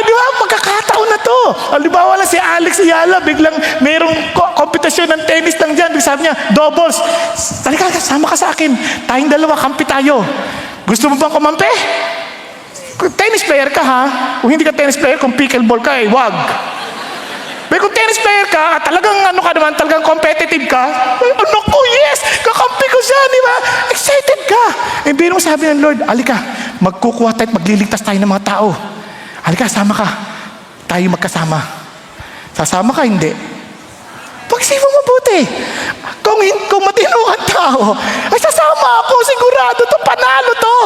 Speaker 1: di ba? Magkakataon na to. Halimbawa lang si Alex Ayala, biglang mayroong kompetisyon ng tennis lang dyan. Sabi niya, doubles. Talika, sama ka sa akin. Tayong dalawa, kampi tayo. Gusto mo bang kumampi? Kung tennis player ka ha, kung hindi ka tennis player, kung pickleball ka wag. Pero kung tennis player ka, at talagang talagang competitive ka, ano ko, yes, kakampi ko siya, di ba? Excited ka. Biro mo sabi ng Lord, alika, magkukuha tayo, magliligtas tayo ng mga tao. Alika, sama ka. Tayo magkasama. Sasama ka, hindi. Pag-isipin mabuti. Kung matino ang tao, ay sasama ako, sigurado to, panalo to.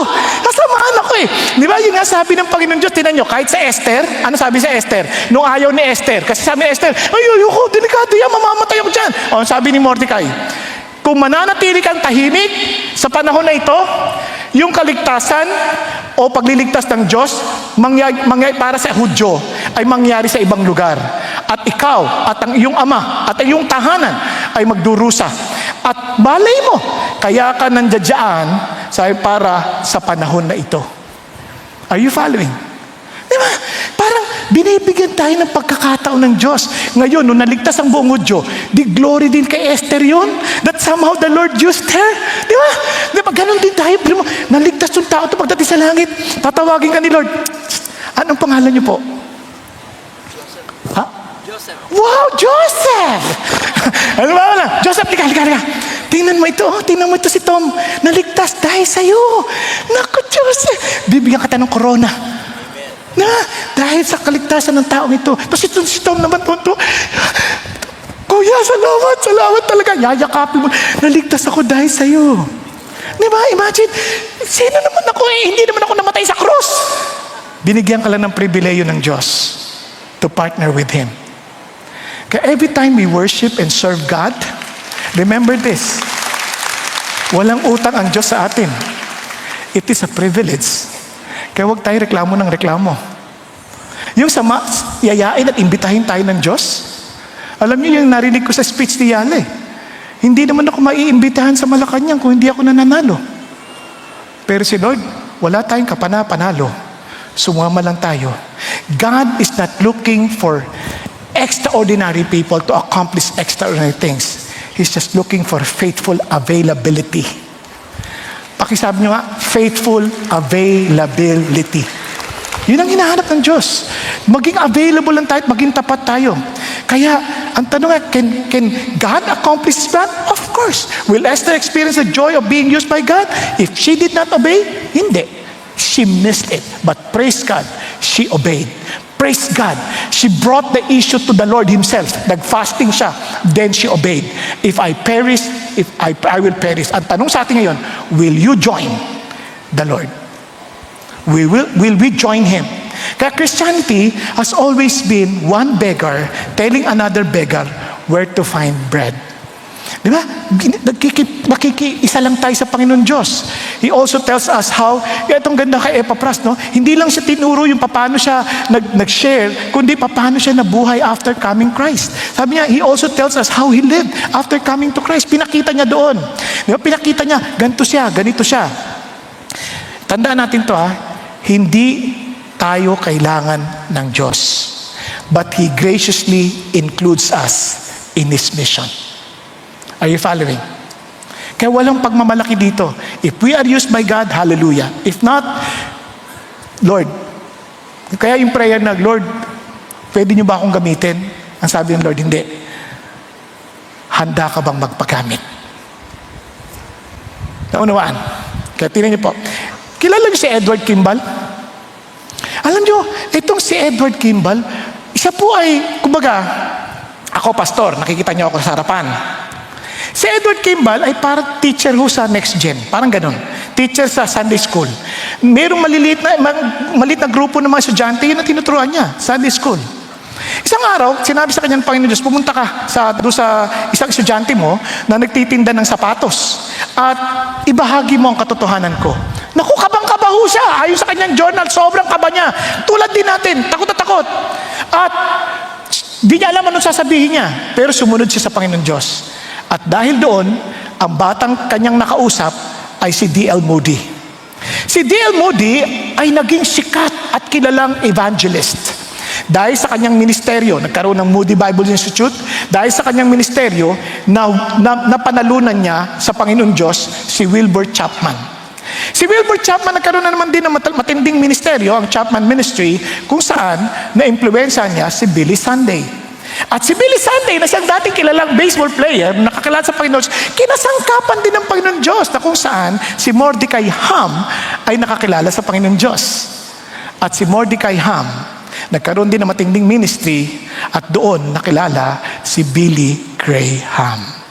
Speaker 1: Sasamahan ako Di ba yun nga sabi ng Panginoon Diyos, tinan nyo, kahit sa Esther, ano sabi sa Esther? Nung ayaw ni Esther, kasi sabi ni Esther, ayoko, delikado yan, mamamatay ako dyan. O, sabi ni Mordecai, kung mananatili kang tahimik sa panahon na ito, yung kaligtasan o pagliligtas ng Diyos mangyari para sa Hudyo ay mangyari sa ibang lugar. At ikaw at ang iyong ama at ang iyong tahanan ay magdurusa. At malay mo, kaya ka nandiyan para sa panahon na ito. Are you following? Diba? Parang binibigyan tayo ng pagkakataon ng Diyos. Ngayon, nung naligtas ang buong Hudyo, di glory din kay Esther yun, that somehow the Lord used her. Diba? Diba? Ganon din tayo. Naligtas yung tao ito pagdating sa langit. Tatawagin ka ni Lord. Anong pangalan niyo po? Ha?
Speaker 2: Joseph.
Speaker 1: Wow, Joseph! Ano ba na? Joseph, lika. Tingnan mo ito si Tom. Naligtas dahil sa'yo. Naku, Joseph. Bibigyan ka ng corona. Na, dahil sa kaligtasan ng taong ito. Tapos si Tom naman po, Kuya, salamat talaga. Yayakapin mo. Naligtas ako dahil sa'yo. Diba? Imagine, sino naman ako hindi naman ako namatay sa krus. Binigyan ka lang ng pribileyo ng Diyos to partner with Him. Kaya every time we worship and serve God, remember this, walang utang ang Diyos sa atin. It is a privilege. Kaya huwag tayo reklamo ng reklamo. Yung yayain at imbitahin tayo ng Diyos, alam niyo yung narinig ko sa speech ni Yale, hindi naman ako maiimbitahan sa Malacanang kung hindi ako nananalo. Pero si Lord, wala tayong kapana-panalo. Sumama lang tayo. God is not looking for extraordinary people to accomplish extraordinary things. He's just looking for faithful availability. Pakisabi nyo nga, faithful availability. Yun ang hinahanap ng Diyos. Maging available lang tayo at maging tapat tayo. Kaya, ang tanong nga, can God accomplish His plan? Of course. Will Esther experience the joy of being used by God? If she did not obey, hindi. She missed it. But praise God, she obeyed. Praise God. She brought the issue to the Lord Himself. Nag-fasting siya. Then she obeyed. If I perish, I will perish. Ang tanong sa atin ngayon, will you join the Lord? Will we join Him? Kaya Christianity has always been one beggar telling another beggar where to find bread. Di ba? Makikiisa lang tayo sa Panginoon Diyos. He also tells us how, itong ganda kay Epaphras, no? Hindi lang siya tinuro yung paano siya nag-share, kundi paano siya nabuhay after coming Christ. Sabi niya, he also tells us how he lived after coming to Christ. Pinakita niya doon. Di ba? Pinakita niya, ganito siya, ganito siya. Tandaan natin to hindi tayo kailangan ng Diyos. But He graciously includes us in His mission. Are you following? Kaya walang pagmamalaki dito. If we are used by God, hallelujah. If not, Lord, kaya yung prayer na, Lord, pwede niyo ba akong gamitin? Ang sabi ng Lord, hindi. Handa ka bang magpagamit? Naunawaan. Kaya tingnan niyo po. Kilala niyo si Edward Kimball? Alam niyo, itong si Edward Kimball, isa po ay, kumbaga, ako pastor, nakikita niyo ako sa harapan. Si Edward Kimball ay parang teacher ho sa next gen. Parang ganun. Teacher sa Sunday school. Merong maliit na grupo ng mga estudyante, yun ang tinuturuan niya, Sunday school. Isang araw, sinabi sa kanyang Panginoon Diyos, pumunta ka doon sa isang estudyante mo na nagtitinda ng sapatos at ibahagi mo ang katotohanan ko. Naku, kabang-kaba ho siya. Ayon sa kanyang journal, sobrang kaba niya. Tulad din natin, takot na takot. At di niya alam anong sasabihin niya, pero sumunod siya sa Panginoon Diyos. At dahil doon, ang batang kanyang nakausap ay si D.L. Moody. Si D.L. Moody ay naging sikat at kilalang evangelist. Dahil sa kanyang ministeryo, nagkaroon ng Moody Bible Institute, dahil sa kanyang ministeryo, napanalunan niya sa Panginoon Diyos si Wilbur Chapman. Si Wilbur Chapman nagkaroon na naman din ng matinding ministeryo, ang Chapman Ministry, kung saan na-impluwensya niya si Billy Sunday. At si Billy Sunday, na siyang dating kilalang baseball player, nakakilala sa Panginoon, kinasangkapan din ng Panginoon Diyos, na kung saan si Mordecai Ham ay nakakilala sa Panginoon Diyos. At si Mordecai Ham, nagkaroon din ng matinding ministry, at doon nakilala si Billy Graham.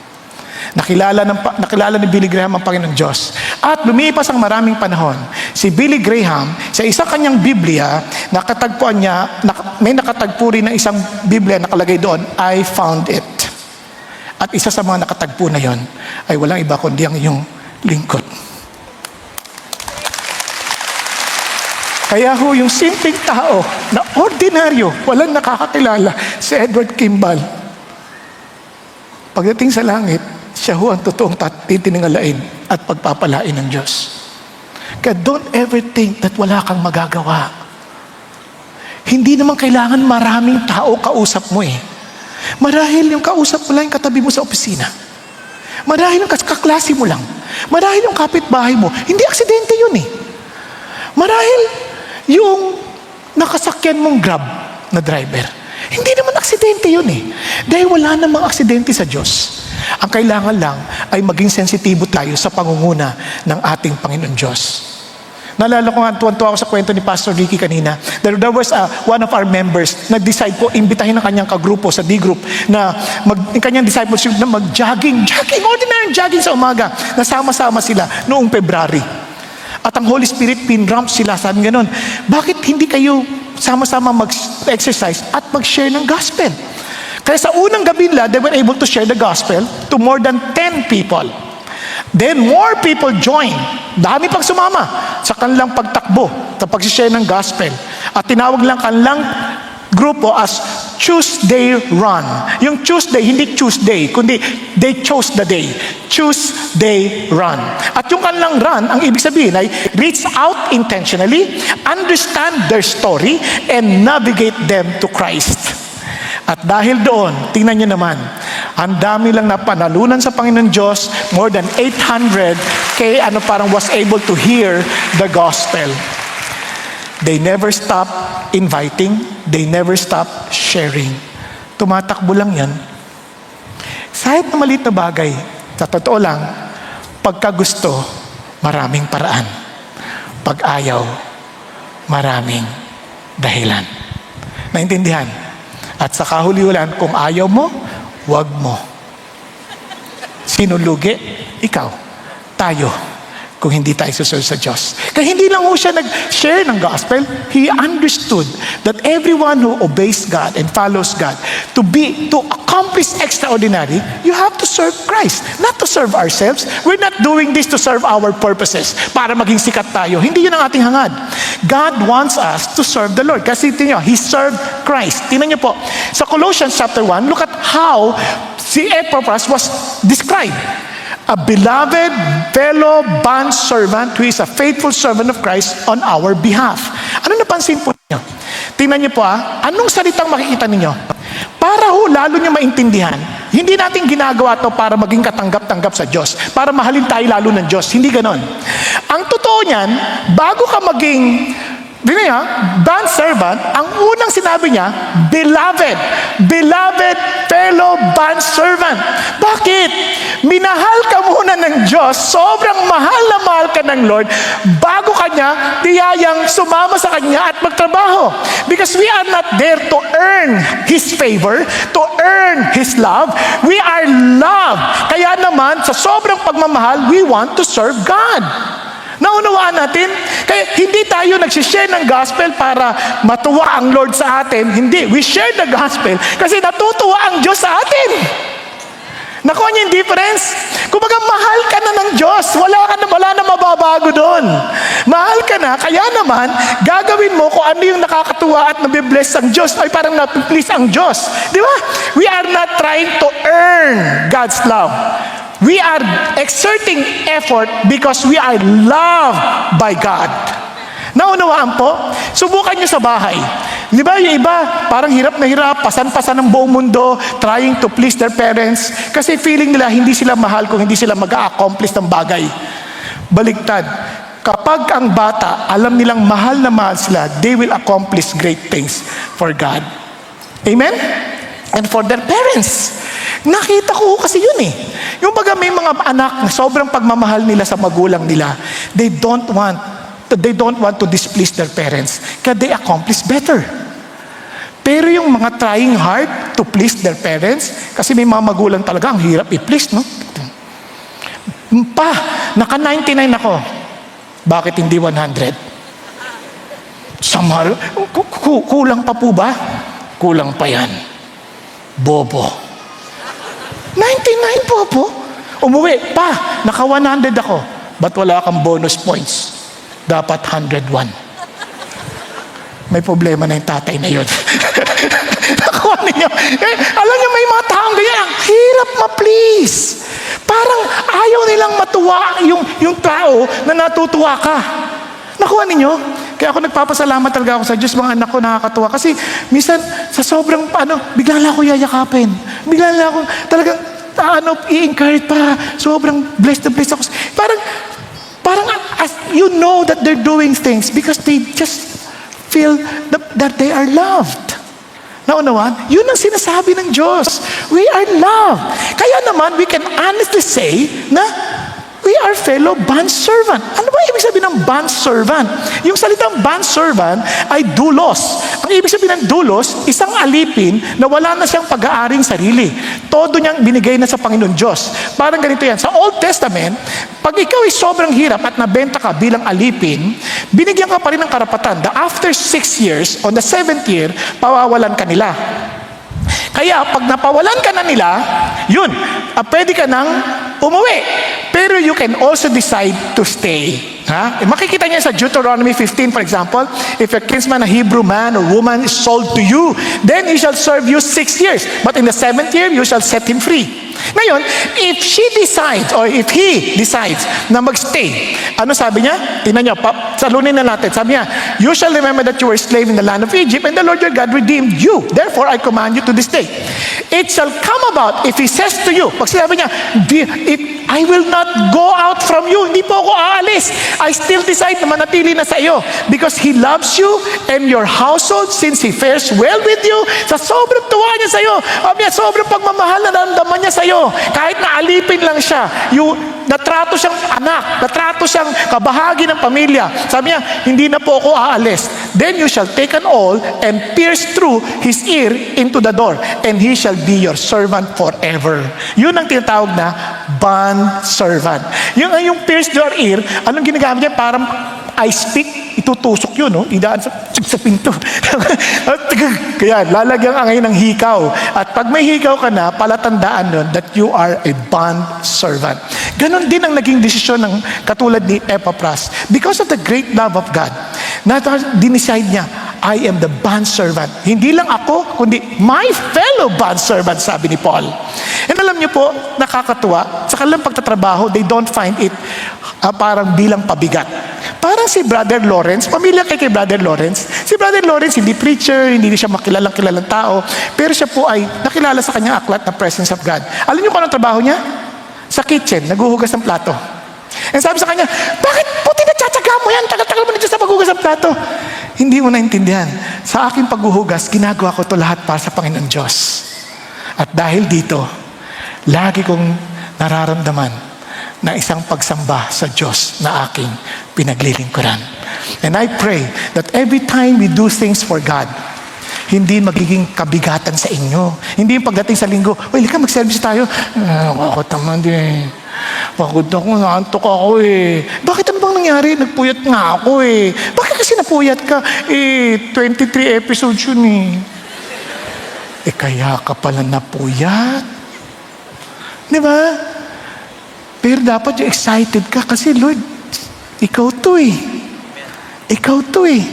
Speaker 1: Nakilala ni Billy Graham ang Panginoon Diyos. At lumipas ang maraming panahon, si Billy Graham, sa isang kanyang Biblia, nakatagpuan niya, may nakatagpo rin ng isang Biblia nakalagay doon, I found it. At isa sa mga nakatagpo na yon ay walang iba kundi ang iyong lingkod. Kaya ho, yung simpleng tao na ordinaryo, walang nakakakilala, si Edward Kimball, pagdating sa langit, siya ho ang totoong titiningalain at pagpapalain ng Diyos. Kaya don't ever think that wala kang magagawa. Hindi naman kailangan maraming tao kausap mo eh. Marahil yung kausap mo lang yung katabi mo sa opisina. Marahil yung kaklase mo lang. Marahil yung kapitbahay mo. Hindi aksidente yun eh. Marahil yung nakasakyan mong Grab na driver. Hindi naman aksidente yun eh. Dahil wala namang aksidente sa Diyos. Ang kailangan lang ay maging sensitibo tayo sa pangunguna ng ating Panginoon Diyos. Naalala ko nga, tuwan-tuwa ako sa kwento ni Pastor Ricky kanina. There was one of our members, nag-decide po, imbitahin ng kanyang kagrupo sa D-group na kanyang discipleship na mag-jogging, ordinary jogging sa umaga. Nasama-sama sila noong February. At ang Holy Spirit pinramp sila, sabi gano'n, bakit hindi kayo sama-sama mag-exercise at mag-share ng gospel? Kaya sa unang gabi nila, they were able to share the gospel to more than 10 people. Then more people joined. Dami pang sumama sa kanilang pagtakbo, sa pag-share ng gospel. At tinawag lang kanilang grupo as Tuesday Run. Yung Tuesday, hindi Tuesday, kundi they chose the day. Tuesday Run. At yung kanilang run, ang ibig sabihin ay reach out intentionally, understand their story, and navigate them to Christ. At dahil doon, tingnan nyo naman, ang dami lang napanalunan sa Panginoon Diyos, more than 800 parang was able to hear the gospel. They never stop inviting, they never stop sharing. Tumatakbo lang yan. Kahit na maliit na bagay, sa totoo lang, pagka gusto, maraming paraan. Pag ayaw, maraming dahilan. Naintindihan? At sa kahuli-hulan, kung ayaw mo, wag mo. Sino lugi? Ikaw. Tayo. Kung hindi tayo susunod sa Diyos. Kaya hindi lang ho siya nag-share ng gospel. He understood that everyone who obeys God and follows God, to accomplish extraordinary, you have to serve Christ. Not to serve ourselves. We're not doing this to serve our purposes. Para maging sikat tayo. Hindi yun ang ating hangad. God wants us to serve the Lord. Kasi tingnan nyo, He served Christ. Tingnan nyo po. Sa Colossians chapter 1, look at how si Epaphras was described. A beloved fellow bond servant who is a faithful servant of Christ on our behalf. Ano napansin po ninyo? Tingnan niyo po anong salitang makikita ninyo? Para ho lalo niyo maintindihan, hindi natin ginagawa to para maging katanggap-tanggap sa Diyos, para mahalin tayo lalo ng Diyos. Hindi ganon. Ang totoo niyan, bago ka maging Dino niya, bond servant, ang unang sinabi niya, beloved. Beloved fellow bond servant. Bakit? Minahal ka muna ng Diyos, sobrang mahal na mahal ka ng Lord, bago ka niya tiyayang sumama sa Kanya at magtrabaho. Because we are not there to earn His favor, to earn His love. We are loved. Kaya naman, sa sobrang pagmamahal, we want to serve God. Naunawaan natin? Kaya hindi tayo nagsishare ng gospel para matuwa ang Lord sa atin. Hindi. We share the gospel kasi natutuwa ang Diyos sa atin. Nakuha niyo yung difference? Kumbaga, mahal ka na ng Diyos. Wala na mababago doon. Mahal ka na, kaya naman, gagawin mo kung ano yung nakakatuwa at nabibless ang Diyos. Ay, parang napiplease ang Diyos. Di ba? We are not trying to earn God's love. We are exerting effort because we are loved by God. Naunawaan po? Subukan nyo sa bahay. Di ba yung iba, parang hirap na hirap, pasan-pasan ng buong mundo, trying to please their parents, kasi feeling nila hindi sila mahal kung hindi sila mag-a-accomplish ng bagay. Baligtad. Kapag ang bata, alam nilang mahal na mahal sila, they will accomplish great things for God. Amen? And for their parents. Nakita ko kasi yun eh. Yung baga may mga anak na sobrang pagmamahal nila sa magulang nila, they don't want to displease their parents. Kaya they accomplish better. Pero yung mga trying hard to please their parents, kasi may mga magulang talaga, ang hirap i-please, no? Pa, naka 99 ako. Bakit hindi 100? Samar, kulang pa po ba? Kulang pa yan. Bobo. 99 po. Umuwi, pa, naka 100 ako. Ba't wala kang bonus points? Dapat 101. May problema na yung tatay na yun. Nakuha ninyo. Alam niyo, may mga taong ganyan, ang hirap ma-please. Parang ayaw nilang matuwa yung tao na natutuwa ka. Nakuha ninyo? Kaya ako nagpapasalamat talaga ako sa Diyos, mga anak ko nakakatuwa. Kasi minsan, sa sobrang bigla lang ako yayakapin. Bigla lang ako talagang, i-encourage pa. Sobrang blessed na blessed ako. Parang as you know that they're doing things because they just feel that they are loved. Naunawan? Yun ang sinasabi ng Diyos. We are loved. Kaya naman, we can honestly say na we are fellow bondservant. Ano ba ibig sabihin ng bondservant? Yung salitang bondservant ay doulos. Ang ibig sabihin ng doulos, isang alipin na wala na siyang pag-aaring sarili. Todo niyang binigay na sa Panginoon Diyos. Parang ganito yan. Sa Old Testament, pag ikaw ay sobrang hirap at nabenta ka bilang alipin, binigyan ka pa rin ng karapatan na after 6 years, on the 7th year, pawawalan ka nila. Kaya pag napawalan ka na nila, yun, pwede ka nang umuwi. Pero you can also decide to stay. Makikita niya sa Deuteronomy 15, for example, if a kinsman, a Hebrew man or woman is sold to you, then he shall serve you 6 years. But in the 7th year, you shall set him free. Ngayon, if she decides or if he decides na magstay, ano sabi niya? Tingnan niyo, salunin na natin. Sabi niya, you shall remember that you were a slave in the land of Egypt and the Lord your God redeemed you. Therefore, I command you to this day. It shall come about if he says to you, pag sinabi niya, I will not go out from you. Hindi po ako aalis. I still decide na manatili na sa iyo because He loves you and your household since He fares well with you. Sa sobrang tuwa niya sa iyo, sobrang pagmamahal na naramdaman niya sa iyo. Kahit na alipin lang siya, natrato siyang anak, natrato siyang kabahagi ng pamilya. Sabi niya, hindi na po ako aalis. Then you shall take an awl and pierce through his ear into the door, and he shall be your servant forever. Yun ang tinatawag na bond servant. Yung pierce your ear, anong ginagamit niya? Parang ice pick, itutusok yun, no? Idaan sa pinto. Kaya lalagyan ka ngayon ng hikaw. At pag may hikaw ka na, palatandaan nun that you are a bond servant. Ganon din ang naging desisyon ng katulad ni Epaphras. Because of the great love of God, dinicide niya, I am the bond servant. Hindi lang ako, kundi my fellow bond servant, sabi ni Paul. And alam niyo po, nakakatuwa, sa kanilang pagtatrabaho, they don't find it parang bilang pabigat. Parang si Brother Lawrence, pamilya kay Brother Lawrence. Si Brother Lawrence, hindi preacher, hindi siya makilalang tao, pero siya po ay nakilala sa kanyang aklat na presence of God. Alam niyo pa ang trabaho niya? Sa kitchen, naghuhugas ng plato. And sabi sa kanya, bakit puti na tsatsaga mo yan? Tagal-tagal mo na dyan sa paghugas ng plato. Hindi mo naintindihan. Sa aking paghuhugas, ginagawa ko to lahat para sa Panginoon Diyos. At dahil dito, lagi kong nararamdaman na isang pagsamba sa Diyos na aking pinaglilingkuran. And I pray that every time we do things for God, hindi magiging kabigatan sa inyo. Hindi yung pagdating sa linggo, "Uy, lika mag-service tayo." Ako naman din. Pagod ako, naantok ako eh. Bakit ano bang nangyari? Nagpuyat nga ako eh. Bakit kasi napuyat ka? 23 episodes yun eh. Kaya ka pala napuyat. Di ba? Pero dapat yung excited ka kasi, Lord, ikaw to eh. Ikaw to eh.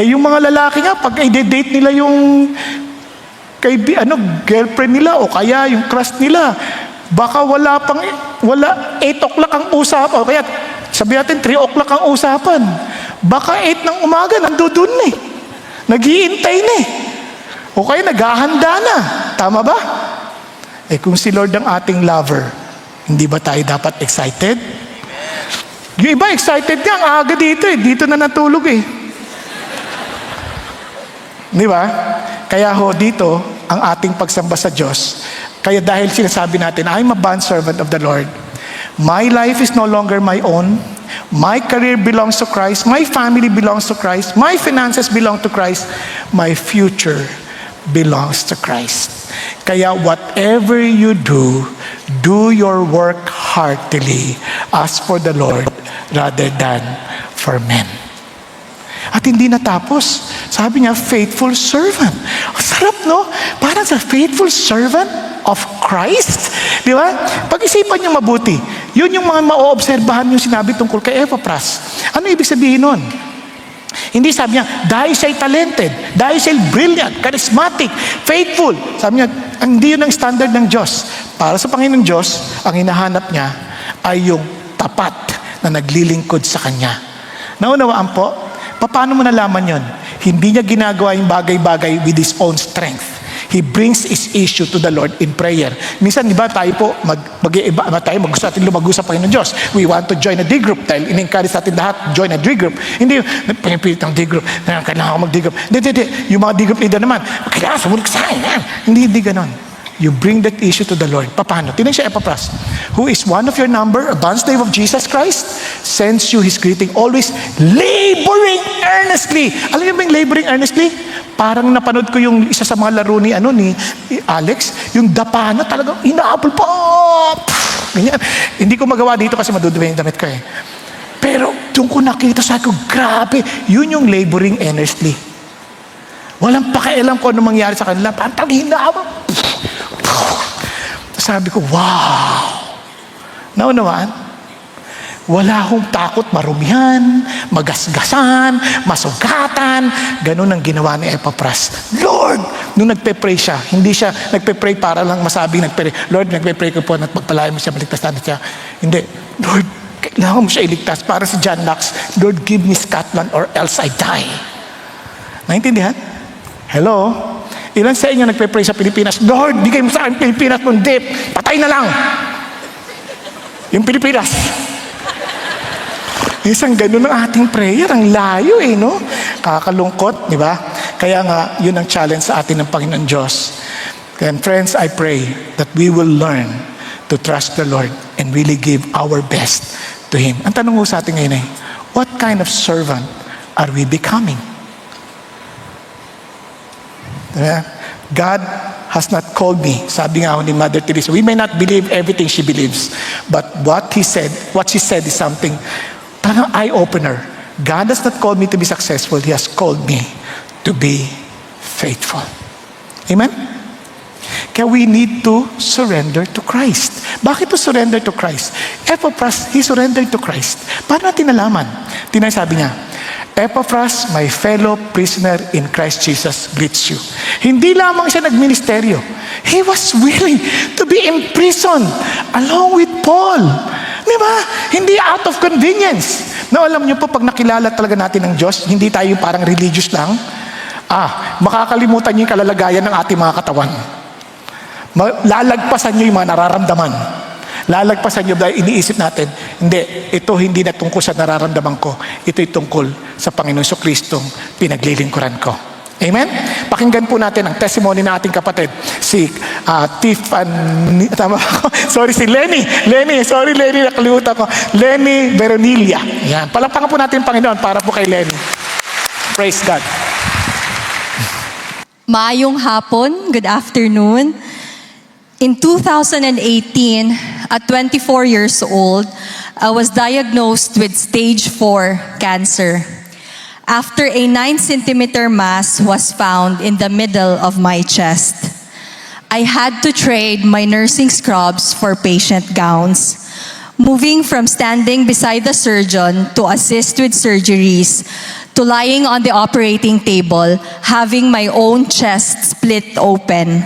Speaker 1: Yung mga lalaki nga, pag i-date nila yung girlfriend nila o kaya yung crush nila, baka wala 8 o'clock ang usapan, o kaya sabi natin 3 o'clock ang usapan. Baka 8 ng umaga, nandudun na eh. Nag-iintay na eh. O kaya naghahanda na. Tama ba? Kung si Lord ang ating lover, hindi ba tayo dapat excited? Yung iba excited nga, ang aga dito eh. Dito na natulog eh. Di ba? Kaya dito, ang ating pagsamba sa Diyos. Kaya dahil sinasabi natin, I'm a bondservant of the Lord. My life is no longer my own. My career belongs to Christ. My family belongs to Christ. My finances belong to Christ. My future belongs to Christ. Kaya whatever you do, do your work heartily as for the Lord rather than for men. At hindi natapos. Sabi niya, faithful servant. Sarap, no? Parang sa faithful servant of Christ. Di ba? Pag-isipan niyo mabuti. Yun yung mga ma-oobserbahan yung sinabi tungkol kay Epaphras. Ano ibig sabihin nun? Hindi sabi niya, dahil siya'y talented, dahil siya'y brilliant, charismatic, faithful. Sabi niya, hindi yun ang standard ng Diyos. Para sa Panginoon Diyos, ang hinahanap niya ay yung tapat na naglilingkod sa Kanya. Naunawaan po? Paano mo nalaman yon? Hindi niya ginagawa yung bagay-bagay with his own strength. He brings his issue to the Lord in prayer. Minsan, di ba, tayo po, gusto natin lumago sa Panginoon Diyos. We want to join a D group dahil in-encourage natin lahat, join a D group. Hindi, pinipilit ng D group, kailangan ko mag-D group. Hindi. Yung mga D group leader naman, kailangan sumunod sa akin. Hindi ganon. You bring that issue to the Lord. Paano? Tinan siya, Epaphras, who is one of your number, a bondslave of Jesus Christ, sends you his greeting, always laboring earnestly. Alam niyo ba yung laboring earnestly? Parang napanood ko yung isa sa mga laro ni Alex, yung dapa na talagang inaabol pa. Ganyan. Hindi ko magawa dito kasi madudumi yung damit ko eh. Pero doon ko nakita, sabi ko, grabe, yun yung laboring earnestly. Walang pakialam ko ano mangyari sa kanila. Parang hinaabol. Sabi ko, wow! Naunawaan? Wala akong takot marumihan, magasgasan, masugatan. Ganun ang ginawa ni Epaphras. Lord! Nung nagpe-pray siya, hindi siya nagpe-pray para lang masabing nagpe-pray. Lord, nagpe-pray ko po na pagpalayan mo siya, maligtas na siya. Hindi. Lord, kailangan mo siya iligtas. Para si John Knox, Lord, give me Scotland or else I die. Naintindihan? Hello? Ilan sa inyo nagpe-pray sa Pilipinas? Lord, bigay mo sa akin Pilipinas, kundi patay na lang. Yung Pilipinas. Isang ganun ang ating prayer. Ang layo no? Kakalungkot, di ba? Kaya nga, yun ang challenge sa atin ng Panginoon Diyos. And friends, I pray that we will learn to trust the Lord and really give our best to Him. Ang tanong ko sa atin ngayon what kind of servant are we becoming? God has not called me. Sabi nga ni Mother Teresa, we may not believe everything she believes, but what she said is something, parang eye-opener. God has not called me to be successful. He has called me to be faithful. Amen? Kaya we need to surrender to Christ. Bakit to surrender to Christ? Epaphras, he surrendered to Christ. Paano natin nalaman? Sabi niya, Epaphras, my fellow prisoner in Christ Jesus, greets you. Hindi lamang siya nagministeryo. He was willing to be imprisoned along with Paul. Di ba? Hindi out of convenience. Na alam niyo po, pag nakilala talaga natin ng Diyos, hindi tayo parang religious lang. Makakalimutan niyo yung kalalagayan ng ating mga katawan. Lalagpasan niyo yung mga nararamdaman. Lalagpasan nyo dahil iniisip natin, hindi na tungkol sa nararamdaman ko. Ito'y tungkol sa Panginoon Jesucristong pinaglilingkuran ko. Amen? Pakinggan po natin ang testimony ng ating kapatid, si Tiffany, tama ako? Sorry, si Lenny. Sorry Lenny, nakalimutan ko. Lenny Veronilla. Yan. Palakpakan po natin Panginoon para po kay Lenny. Praise God.
Speaker 2: Maayong hapon, good afternoon. In 2018, at 24 years old, I was diagnosed with stage 4 cancer. After a 9-centimeter mass was found in the middle of my chest. I had to trade my nursing scrubs for patient gowns, moving from standing beside the surgeon to assist with surgeries, to lying on the operating table, having my own chest split open.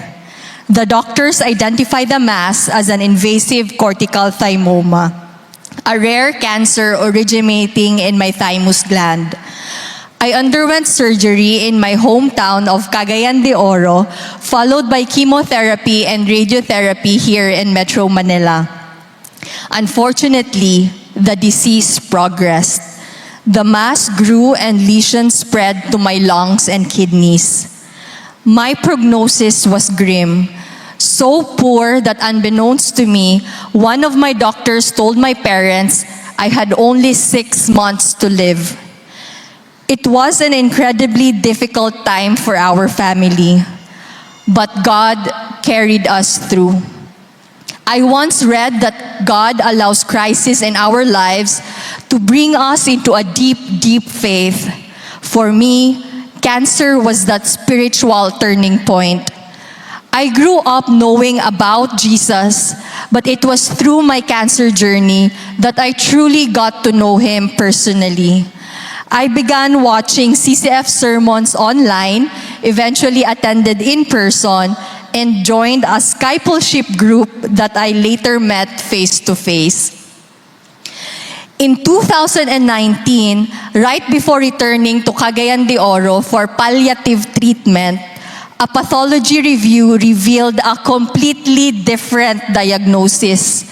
Speaker 2: The doctors identified the mass as an invasive cortical thymoma, a rare cancer originating in my thymus gland. I underwent surgery in my hometown of Cagayan de Oro, followed by chemotherapy and radiotherapy here in Metro Manila. Unfortunately, the disease progressed. The mass grew and lesions spread to my lungs and kidneys. My prognosis was grim, so poor that unbeknownst to me, one of my doctors told my parents I had only 6 months to live. It was an incredibly difficult time for our family, but God carried us through. I once read that God allows crisis in our lives to bring us into a deep, deep faith. For me, cancer was that spiritual turning point. I grew up knowing about Jesus, but it was through my cancer journey that I truly got to know Him personally. I began watching CCF sermons online, eventually attended in person, and joined a discipleship group that I later met face to face. In 2019, right before returning to Cagayan de Oro for palliative treatment, a pathology review revealed a completely different diagnosis: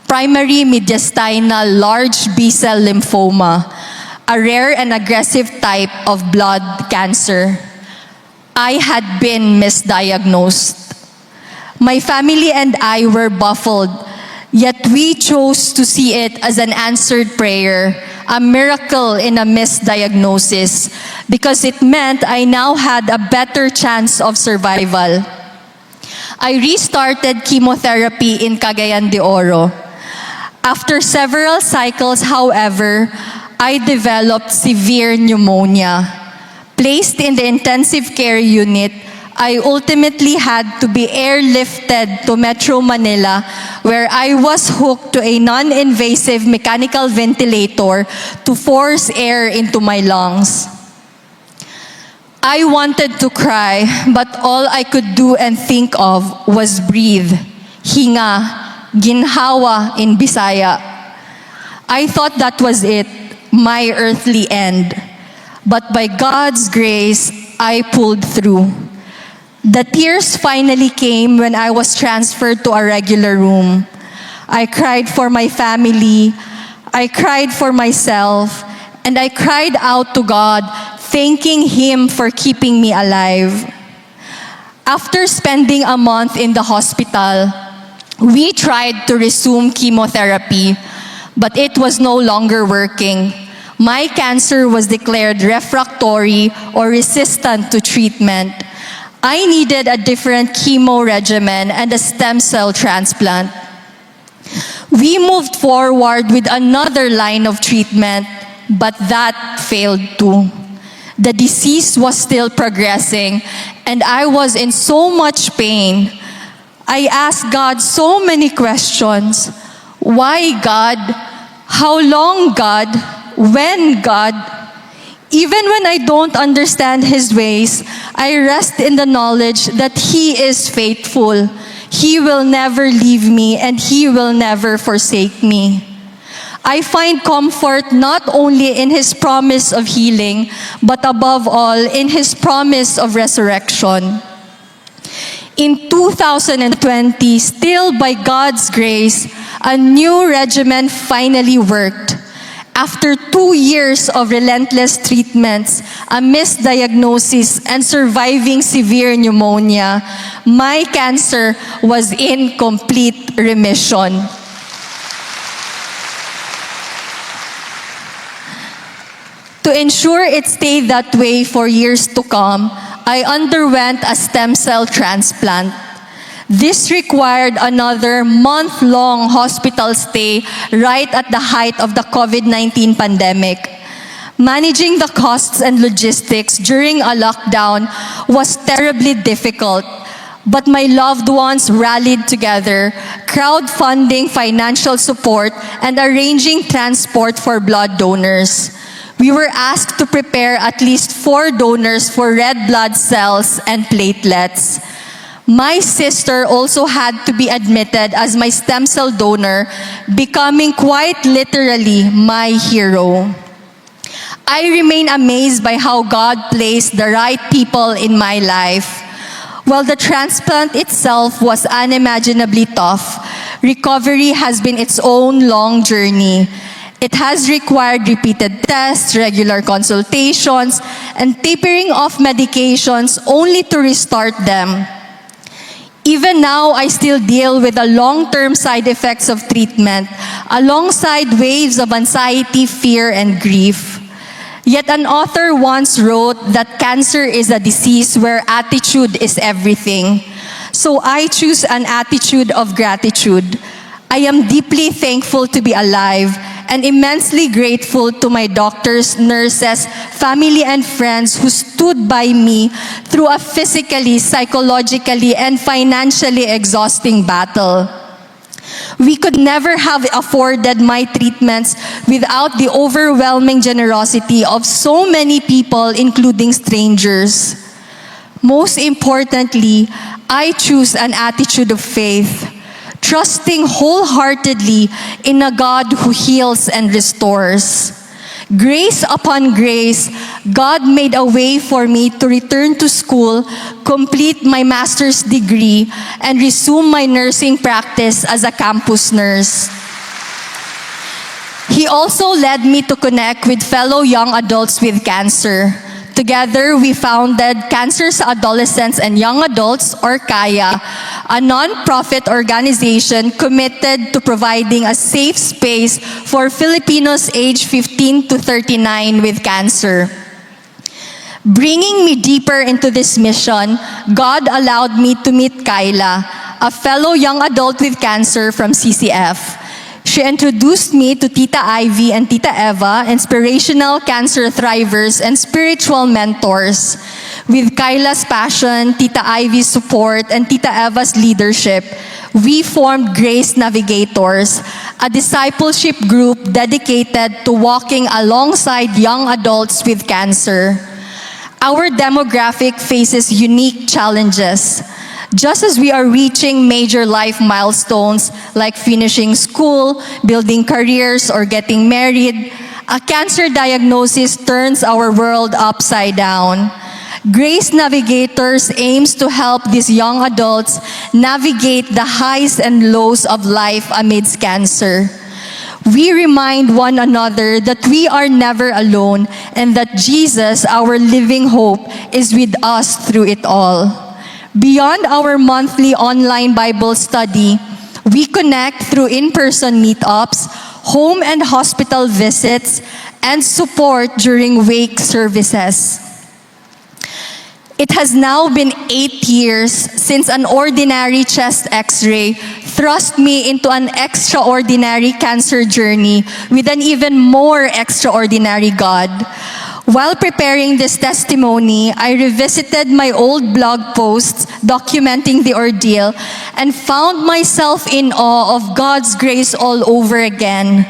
Speaker 2: primary mediastinal large B-cell lymphoma, a rare and aggressive type of blood cancer. I had been misdiagnosed. My family and I were baffled, yet we chose to see it as an answered prayer, a miracle in a misdiagnosis, because it meant I now had a better chance of survival. I restarted chemotherapy in Cagayan de Oro. After several cycles, however, I developed severe pneumonia. Placed in the intensive care unit, I ultimately had to be airlifted to Metro Manila, where I was hooked to a non-invasive mechanical ventilator to force air into my lungs. I wanted to cry, but all I could do and think of was breathe. Hinga, ginhawa in Bisaya. I thought that was it, my earthly end. But by God's grace, I pulled through. The tears finally came when I was transferred to a regular room. I cried for my family, I cried for myself, and I cried out to God, thanking Him for keeping me alive. After spending a month in the hospital, we tried to resume chemotherapy, but it was no longer working. My cancer was declared refractory or resistant to treatment. I needed a different chemo regimen and a stem cell transplant. We moved forward with another line of treatment, but that failed too. The disease was still progressing, and I was in so much pain. I asked God so many questions. Why, God? How long, God? When, God? Even when I don't understand His ways, I rest in the knowledge that He is faithful. He will never leave me, and He will never forsake me. I find comfort not only in His promise of healing, but above all, in His promise of resurrection. In 2020, still by God's grace, a new regimen finally worked. After 2 years of relentless treatments, a misdiagnosis, and surviving severe pneumonia, my cancer was in complete remission. To ensure it stayed that way for years to come, I underwent a stem cell transplant. This required another month-long hospital stay right at the height of the COVID-19 pandemic. Managing the costs and logistics during a lockdown was terribly difficult, but my loved ones rallied together, crowdfunding financial support and arranging transport for blood donors. We were asked to prepare at least 4 donors for red blood cells and platelets. My sister also had to be admitted as my stem cell donor, becoming quite literally my hero. I remain amazed by how God placed the right people in my life. While the transplant itself was unimaginably tough, recovery has been its own long journey. It has required repeated tests, regular consultations, and tapering off medications only to restart them. Even now, I still deal with the long-term side effects of treatment, alongside waves of anxiety, fear, and grief. Yet an author once wrote that cancer is a disease where attitude is everything. So I choose an attitude of gratitude. I am deeply thankful to be alive and immensely grateful to my doctors, nurses, family, and friends who stood by me through a physically, psychologically, and financially exhausting battle. We could never have afforded my treatments without the overwhelming generosity of so many people, including strangers. Most importantly, I choose an attitude of faith, trusting wholeheartedly in a God who heals and restores. Grace upon grace, God made a way for me to return to school, complete my master's degree, and resume my nursing practice as a campus nurse. He also led me to connect with fellow young adults with cancer. Together, we founded Cancer sa Adolescents and Young Adults, or KAYA, a non-profit organization committed to providing a safe space for Filipinos aged 15 to 39 with cancer. Bringing me deeper into this mission, God allowed me to meet Kyla, a fellow young adult with cancer from CCF. She introduced me to Tita Ivy and Tita Eva, inspirational cancer thrivers and spiritual mentors. With Kyla's passion, Tita Ivy's support, and Tita Eva's leadership, we formed Grace Navigators, a discipleship group dedicated to walking alongside young adults with cancer. Our demographic faces unique challenges. Just as we are reaching major life milestones like finishing school, building careers, or getting married, a cancer diagnosis turns our world upside down. Grace Navigators aims to help these young adults navigate the highs and lows of life amidst cancer. We remind one another that we are never alone and that Jesus, our living hope, is with us through it all. Beyond our monthly online Bible study, we connect through in-person meetups, home and hospital visits, and support during wake services. It has now been 8 years since an ordinary chest x-ray thrust me into an extraordinary cancer journey with an even more extraordinary God. While preparing this testimony, I revisited my old blog posts documenting the ordeal and found myself in awe of God's grace all over again.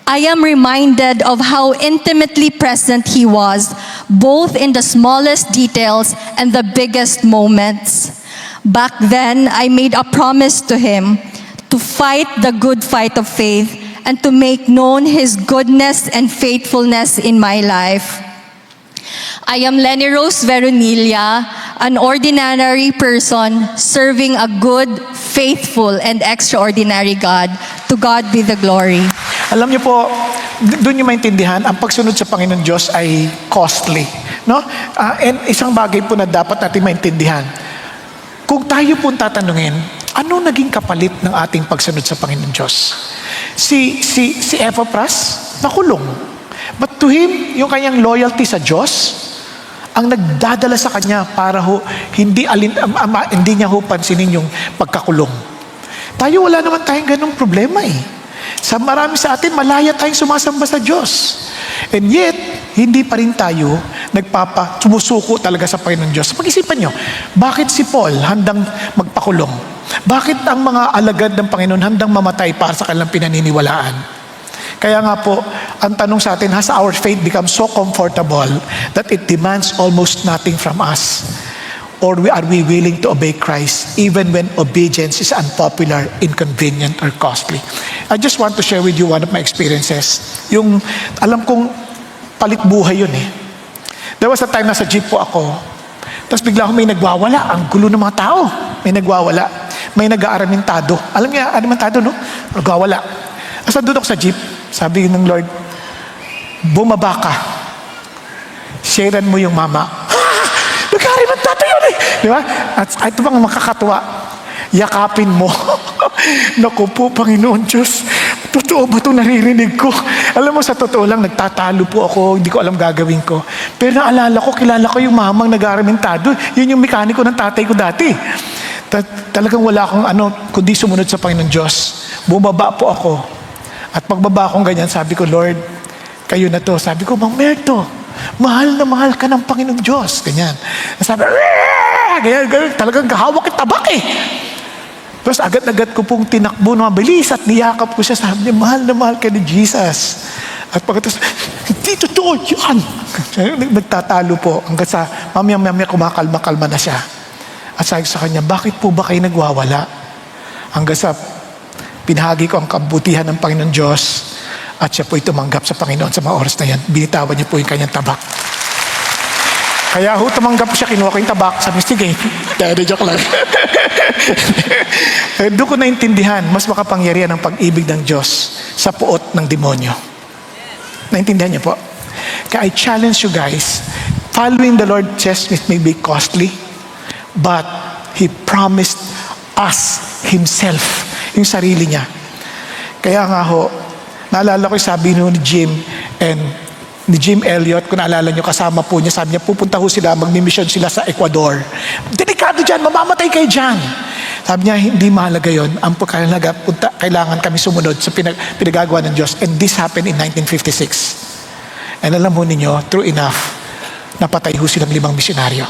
Speaker 2: I am reminded of how intimately present He was, both in the smallest details and the biggest moments. Back then, I made a promise to Him to fight the good fight of faith and to make known His goodness and faithfulness in my life. I am Lenny Rose Veronilla, an ordinary person serving a good, faithful, and extraordinary God. To God be the glory.
Speaker 1: Alam niyo po, doon niyo maintindihan, ang pagsunod sa Panginoon Diyos ay costly. No? And isang bagay po na dapat natin maintindihan. Kung tayo po tatanungin, ano naging kapalit ng ating pagsunod sa Panginoon Diyos? Si Epaphras, nakulong. But to him, yung kanyang loyalty sa Diyos, ang nagdadala sa kanya para hindi niya pansinin yung pagkakulong. Tayo wala naman tayong ganong problema eh. Sa marami sa atin, malaya tayong sumasamba sa Diyos. And yet, hindi pa rin tayo sumusuko talaga sa Panginoon Diyos. Pag-isipan nyo, bakit si Paul handang magpakulong? Bakit ang mga alagad ng Panginoon handang mamatay para sa kanilang pinaniniwalaan? Kaya nga po, ang tanong sa atin, has our faith become so comfortable that it demands almost nothing from us? Or are we willing to obey Christ even when obedience is unpopular, inconvenient, or costly? I just want to share with you one of my experiences. Yung, alam kong palit buhay yun eh. There was a time nasa jeep po ako, tapos bigla may nagwawala. Ang gulo ng mga tao. May nagwawala. May nag-aaramentado. Alam niya, aramentado, no? Nagwawala. Tapos nandun ako sa jeep, sabi ng Lord, bumaba ka. Sharean mo yung mama. Nag-aaramentado yun eh. Di ba? At ito bang makakatuwa? Yakapin mo. Naku po, Panginoon Diyos, totoo ba itong naririnig ko? Alam mo, sa totoo lang, nagtatalo po ako, hindi ko alam gagawin ko. Pero naalala ko, kilala ko yung mamang nag-aaramentado. Yun yung mekaniko ng tatay ko dati. Talagang wala akong kundi sumunod sa Panginoon Diyos. Bumaba po ako. At pagbaba akong ganyan, sabi ko, Lord, kayo na to. Sabi ko, Mang Merto, mahal na mahal ka ng Panginoon Diyos. Ganyan. Sabi, ganyan, talagang kahawak yung tabak eh. Tapos agad-agad ko pong tinakbo na mabilis at niyakap ko siya. Sabi niya, mahal na mahal ka ni Jesus. At pagkatapos, hindi totoo yan. Nagtatalo po. Hanggang sa mamaya kumakalma-kalma na siya. At sabi sa kanya, bakit po ba kayo nagwawala? Hanggang sa pinahagi ko ang kabutihan ng Panginoon Diyos at siya po'y tumanggap sa Panginoon sa mga oras na yan. Binitawan niya po yung kanyang tabak. Kaya tumanggap siya, kinuha ko yung tabak. Sabi, sige, joke lang. Doon ko naintindihan, mas makapangyarihan ang pag-ibig ng Diyos sa puot ng demonyo. Naintindihan niyo po? Kaya I challenge you guys, following the Lord just may be costly, but He promised us Himself, yung sarili niya. Kaya nga naalala ko yung sabi ni Jim Elliot, kung naalala nyo, kasama po niya, sabi niya, pupunta sila, magmi-mission sila sa Ecuador. Delikado dyan, mamamatay kayo dyan. Sabi niya, hindi mahalaga yun. Ang kailangan kami sumunod sa pinagagawa ng Diyos. And this happened in 1956. And alam mo ninyo, true enough, napatay silang 5 misyonaryo.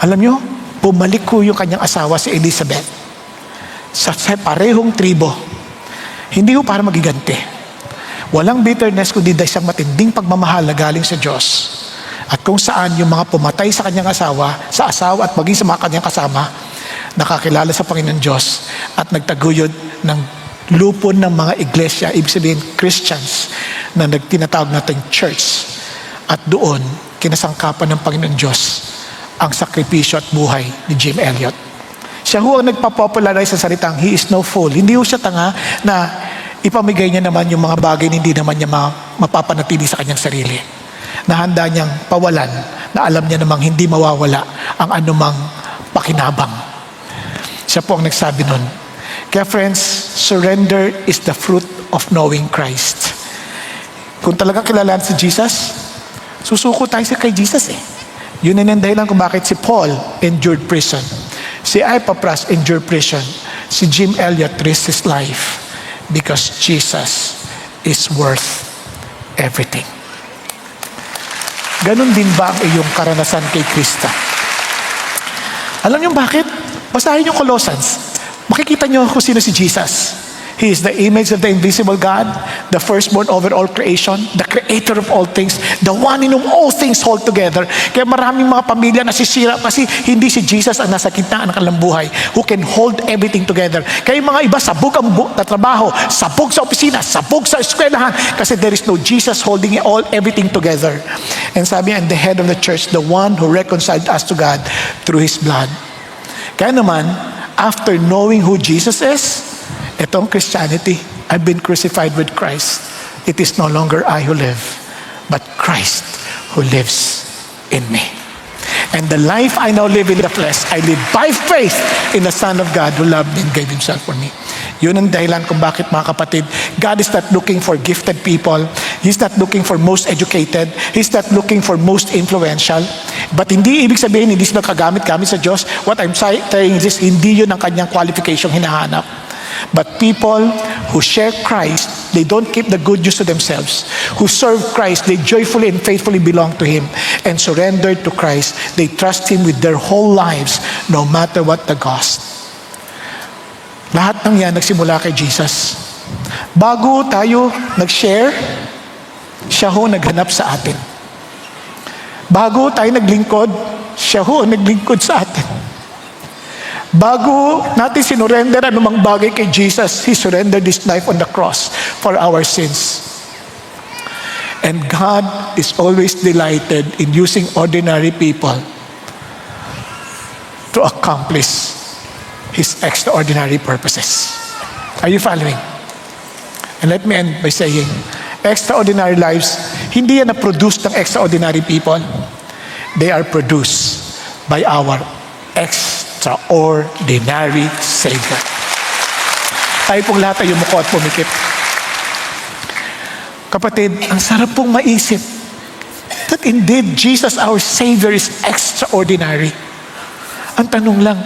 Speaker 1: Alam nyo, bumalik yung kanyang asawa si Elizabeth sa parehong tribo. Hindi para magiganti. Walang bitterness kundi dahil isang matinding pagmamahal na galing sa Diyos. At kung saan yung mga pumatay sa kanyang asawa at maging sa mga kanyang kasama, nakakilala sa Panginoon Diyos at nagtaguyod ng lupon ng mga iglesia, ibig sabihin Christians, na tinatawag natin church. At doon, kinasangkapan ng Panginoon Diyos ang sakripisyo at buhay ni Jim Elliot. Siya ang nagpapopularize sa salitang, He is no fool. Hindi siya tanga na ipamigay niya naman yung mga bagay na hindi naman niya mapapanatili sa kanyang sarili. Na handa niyang pawalan, na alam niya namang hindi mawawala ang anumang pakinabang. Siya po ang nagsabi nun. Kaya friends, surrender is the fruit of knowing Christ. Kung talagang kilalaan si Jesus, susuko tayo kay Jesus eh. Yun ang dahilan kung bakit si Paul endured prison. Si Epaphras endured prison. Si Jim Elliot risked his life because Jesus is worth everything. Ganon din ba ang iyong karanasan kay Kristo? Alam niyo bakit? Basahin yung Colossians. Makikita niyo kung sino si Jesus. He is the image of the invisible God, the firstborn over all creation, the creator of all things, the one in whom all things hold together. Kaya maraming mga pamilya nasisira kasi hindi si Jesus ang nasa gitna ng kanilang buhay who can hold everything together. Kaya mga iba, sabog ang trabaho, sabog sa opisina, sabog sa eskwelahan kasi there is no Jesus holding everything together. And sabi niya, and the head of the church, the one who reconciled us to God through His blood. Kaya naman, after knowing who Jesus is, itong Christianity, I've been crucified with Christ. It is no longer I who live, but Christ who lives in me. And the life I now live in the flesh, I live by faith in the Son of God who loved me and gave Himself for me. Yun ang dahilan kung bakit, mga kapatid, God is not looking for gifted people. He's not looking for most educated. He's not looking for most influential. But hindi ibig sabihin, hindi sila kagamit-gamit sa Diyos. What I'm saying is, hindi yun ang kanyang qualification hinahanap. But people who share Christ, they don't keep the good news to themselves. Who serve Christ, they joyfully and faithfully belong to Him and surrender to Christ. They trust Him with their whole lives, no matter what the cost. Lahat ng yan nagsimula kay Jesus. Bago tayo nag-share, siya ho naghanap sa atin. Bago tayo naglingkod, siya ho naglingkod sa atin. Bago natin sinurrender anumang bagay kay Jesus, He surrendered His life on the cross for our sins. And God is always delighted in using ordinary people to accomplish His extraordinary purposes. Are you following? And let me end by saying, extraordinary lives, hindi yan na-produce ng extraordinary people. They are produced by our extraordinary Savior. Tayo pong lahat ay yumuko at pumikit. Kapatid, ang sarap pong maisip that indeed Jesus our Savior is extraordinary. Ang tanong lang,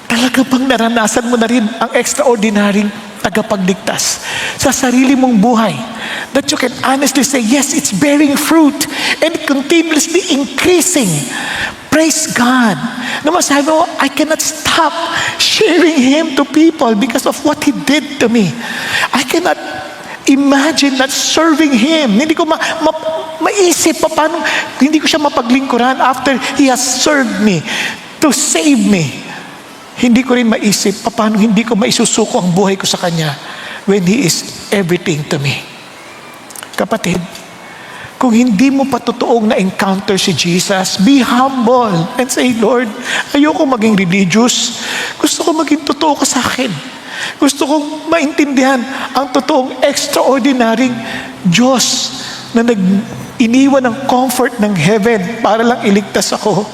Speaker 1: talaga bang naranasan mo na rin ang extraordinary tagapagligtas sa sarili mong buhay? That you can honestly say, yes, it's bearing fruit and continuously increasing. Praise God. Na masabi mo, I cannot stop sharing Him to people because of what He did to me. I cannot imagine that serving Him. Hindi ko maisip pa paano, hindi ko siya mapaglingkuran after He has served me to save me. Hindi ko rin maisip paano hindi ko maisusuko ang buhay ko sa Kanya when He is everything to me. Kapatid, kung hindi mo pa totoong na-encounter si Jesus, be humble and say, Lord, ayoko maging religious. Gusto ko maging totoo ka sa akin. Gusto kong maintindihan ang totoong extraordinary Diyos na iniwan ng comfort ng heaven para lang iligtas ako.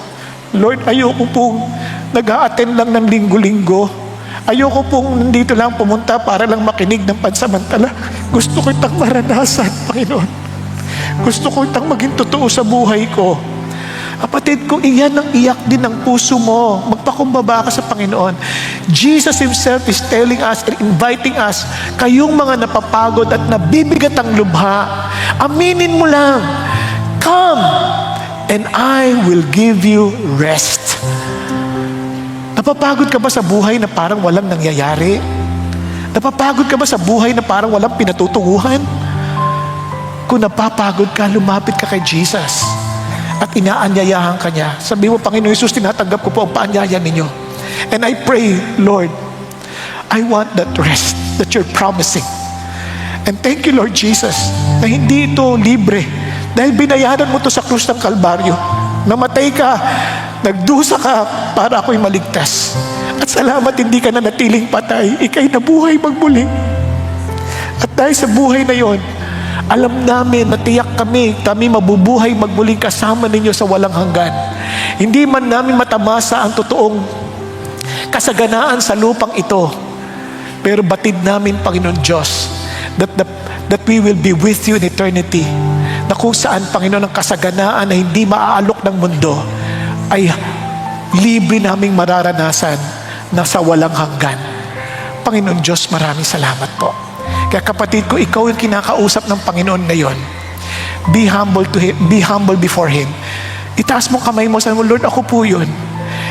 Speaker 1: Lord, ayoko pong nag-a-attend lang ng linggo-linggo. Ayoko pong nandito lang pumunta para lang makinig ng pansamantala. Gusto ko itang maranasan, Panginoon. Gusto ko itang maging totoo sa buhay ko. Kapatid, kung iyan ang iyak din ng puso mo, magpakumbaba ka sa Panginoon. Jesus Himself is telling us and inviting us, kayong mga napapagod at nabibigat ang lubha, aminin mo lang, come, and I will give you rest. Napapagod ka ba sa buhay na parang walang nangyayari? Napapagod ka ba sa buhay na parang walang pinatutunguhan? Kung napapagod ka, lumapit ka kay Jesus at inaanyayahan ka niya. Sabi mo, Panginoon Jesus, tinatanggap ko po ang paanyaya ninyo. And I pray, Lord, I want that rest that you're promising. And thank you, Lord Jesus, na hindi ito libre. Dahil binayaran mo to sa krus ng Kalbaryo. Namatay ka, nagdusa ka para ako'y maligtas. At salamat hindi ka na natiling patay, ika'y nabuhay magmuli. At dahil sa buhay na yon, alam namin, natiyak kami mabubuhay magmuli kasama ninyo sa walang hanggan. Hindi man namin matamasa ang totoong kasaganaan sa lupang ito, pero batid namin, Panginoon Diyos, that we will be with you in eternity. Na kung saan, Panginoon, ang kasaganaan na hindi maaalok ng mundo ay libre naming mararanasan na sa walang hanggan. Panginoon Diyos, maraming salamat po. Kaya kapatid ko, ikaw yung kinakausap ng Panginoon ngayon. Be humble to Him, be humble before Him. Itaas mo kamay mo, sabi mo, Lord, ako po yun.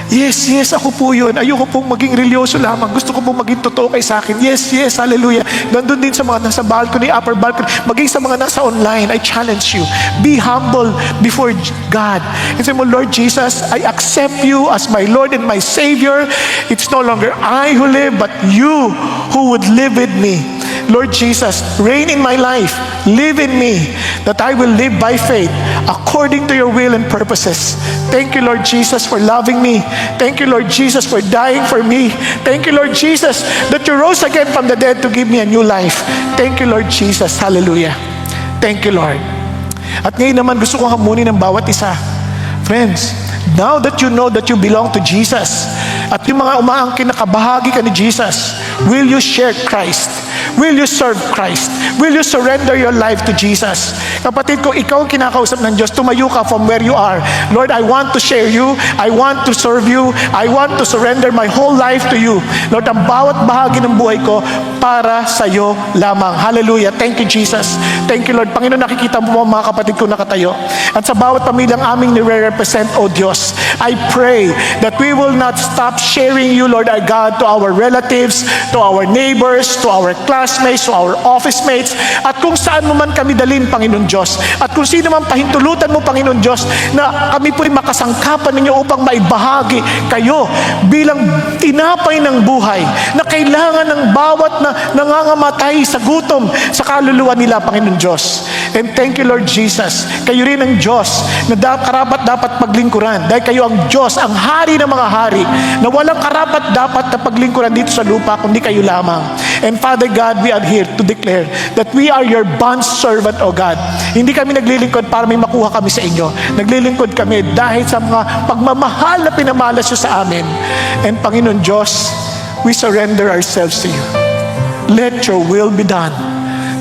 Speaker 1: Yes, ako po yun. Ayoko pong maging religyoso lamang. Gusto ko pong maging totoo kay sa akin. Yes, hallelujah. Nandun din sa mga nasa balcony, upper balcony, maging sa mga nasa online, I challenge you. Be humble before God. And say mo, Lord Jesus, I accept you as my Lord and my Savior. It's no longer I who live, but you who would live with me. Lord Jesus, reign in my life, live in me, that I will live by faith according to your will and purposes. Thank you, Lord Jesus, for loving me. Thank you, Lord Jesus, for dying for me. Thank you, Lord Jesus, that you rose again from the dead to give me a new life. Thank you, Lord Jesus. Hallelujah. Thank you, Lord. At ngayon naman, gusto kong hamunin ng bawat isa. Friends, now that you know that you belong to Jesus, at yung mga umaangkin na kabahagi ka ni Jesus, will you share Christ? Will you serve Christ? Will you surrender your life to Jesus? Kapatid ko, ikaw ang kinakausap ng Diyos, tumayo ka from where you are. Lord, I want to share you. I want to serve you. I want to surrender my whole life to you. Lord, ang bawat bahagi ng buhay ko para sa iyo lamang. Hallelujah. Thank you, Jesus. Thank you, Lord. Panginoon, nakikita mo mga kapatid ko nakatayo. At sa bawat pamilyang aming nire-represent, O Diyos, I pray that we will not stop sharing you, Lord our God, to our relatives, to our neighbors, to our classmates, to our office mates, at kung saan mo man kami dalhin, Panginoon Diyos. At kung sino man pahintulutan mo, Panginoon Diyos, na kami po'y makasangkapan ninyo upang maibahagi kayo bilang tinapay ng buhay na kailangan ng bawat na nangangamatay sa gutom sa kaluluwa nila, Panginoon Diyos. And thank you, Lord Jesus. Kayo rin ang Diyos na karapat dapat paglingkuran dahil kayo ang Diyos, ang hari ng mga hari, na walang karapat dapat na paglingkuran dito sa lupa kundi kayo lamang. And Father God, we are here to declare that we are your bond servant, O God. Hindi kami naglilingkod para may makuha kami sa inyo. Naglilingkod kami dahil sa mga pagmamahal na pinamalas nyo sa amin. And Panginoon Diyos, we surrender ourselves to you. Let your will be done.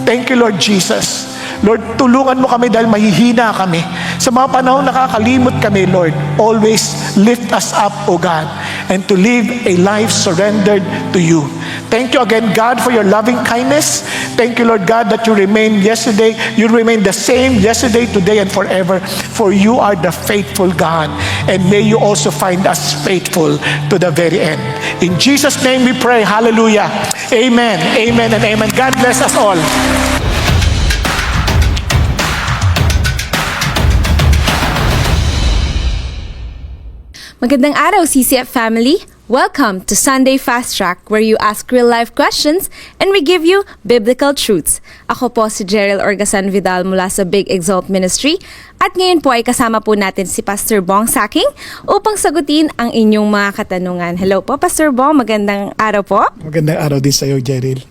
Speaker 1: Thank you, Lord Jesus. Lord, tulungan mo kami dahil mahihina kami. Sa mga panahon nakakalimot kami, Lord, always lift us up, O God, and to live a life surrendered to you. Thank you again, God, for your loving kindness. Thank you, Lord God, that you remain the same yesterday, today, and forever. For you are the faithful God, and may you also find us faithful to the very end. In Jesus' name we pray. Hallelujah. Amen. Amen and amen. God bless us all.
Speaker 3: Magandang araw, CCF family! Welcome to Sunday Fast Track, where you ask real-life questions and we give you biblical truths. Ako po si Jerrel Orgasan Vidal mula sa Big Exalt Ministry at ngayon po ay kasama po natin si Pastor Bong Saking upang sagutin ang inyong mga katanungan. Hello po, Pastor Bong. Magandang araw po.
Speaker 1: Magandang araw din sa iyo, Jerrel.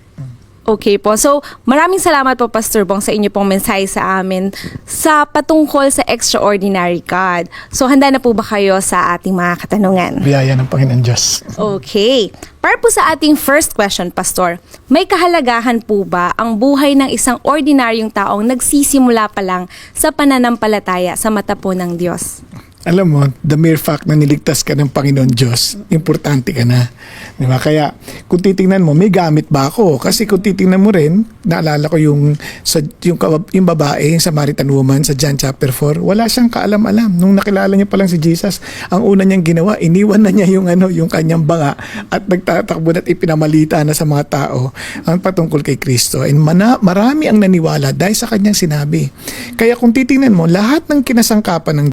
Speaker 3: Okay po. So, maraming salamat po, Pastor Bong, sa inyo pong mensahe sa amin sa patungkol sa extraordinary God. So, handa na po ba kayo sa ating mga katanungan?
Speaker 1: Biyaya ng Panginoon Diyos.
Speaker 3: Okay. Para po sa ating first question, Pastor, may kahalagahan po ba ang buhay ng isang ordinaryong taong nagsisimula pa lang sa pananampalataya sa mata po ng Diyos?
Speaker 4: Alam mo, the mere fact na niligtas ka ng Panginoon Diyos, importante ka na. Di ba? Kaya, kung titingnan mo, may gamit ba ako? Kasi kung titingnan mo rin, naalala ko yung babae, yung Samaritan woman sa John chapter 4, wala siyang kaalam-alam. Nung nakilala niya pa lang si Jesus, ang una niyang ginawa, iniwan na niya yung kanyang banga at nagtatakbo at ipinamalita na sa mga tao ang patungkol kay Kristo. And marami ang naniwala dahil sa kanyang sinabi. Kaya kung titingnan mo, lahat ng kinasangkapan ng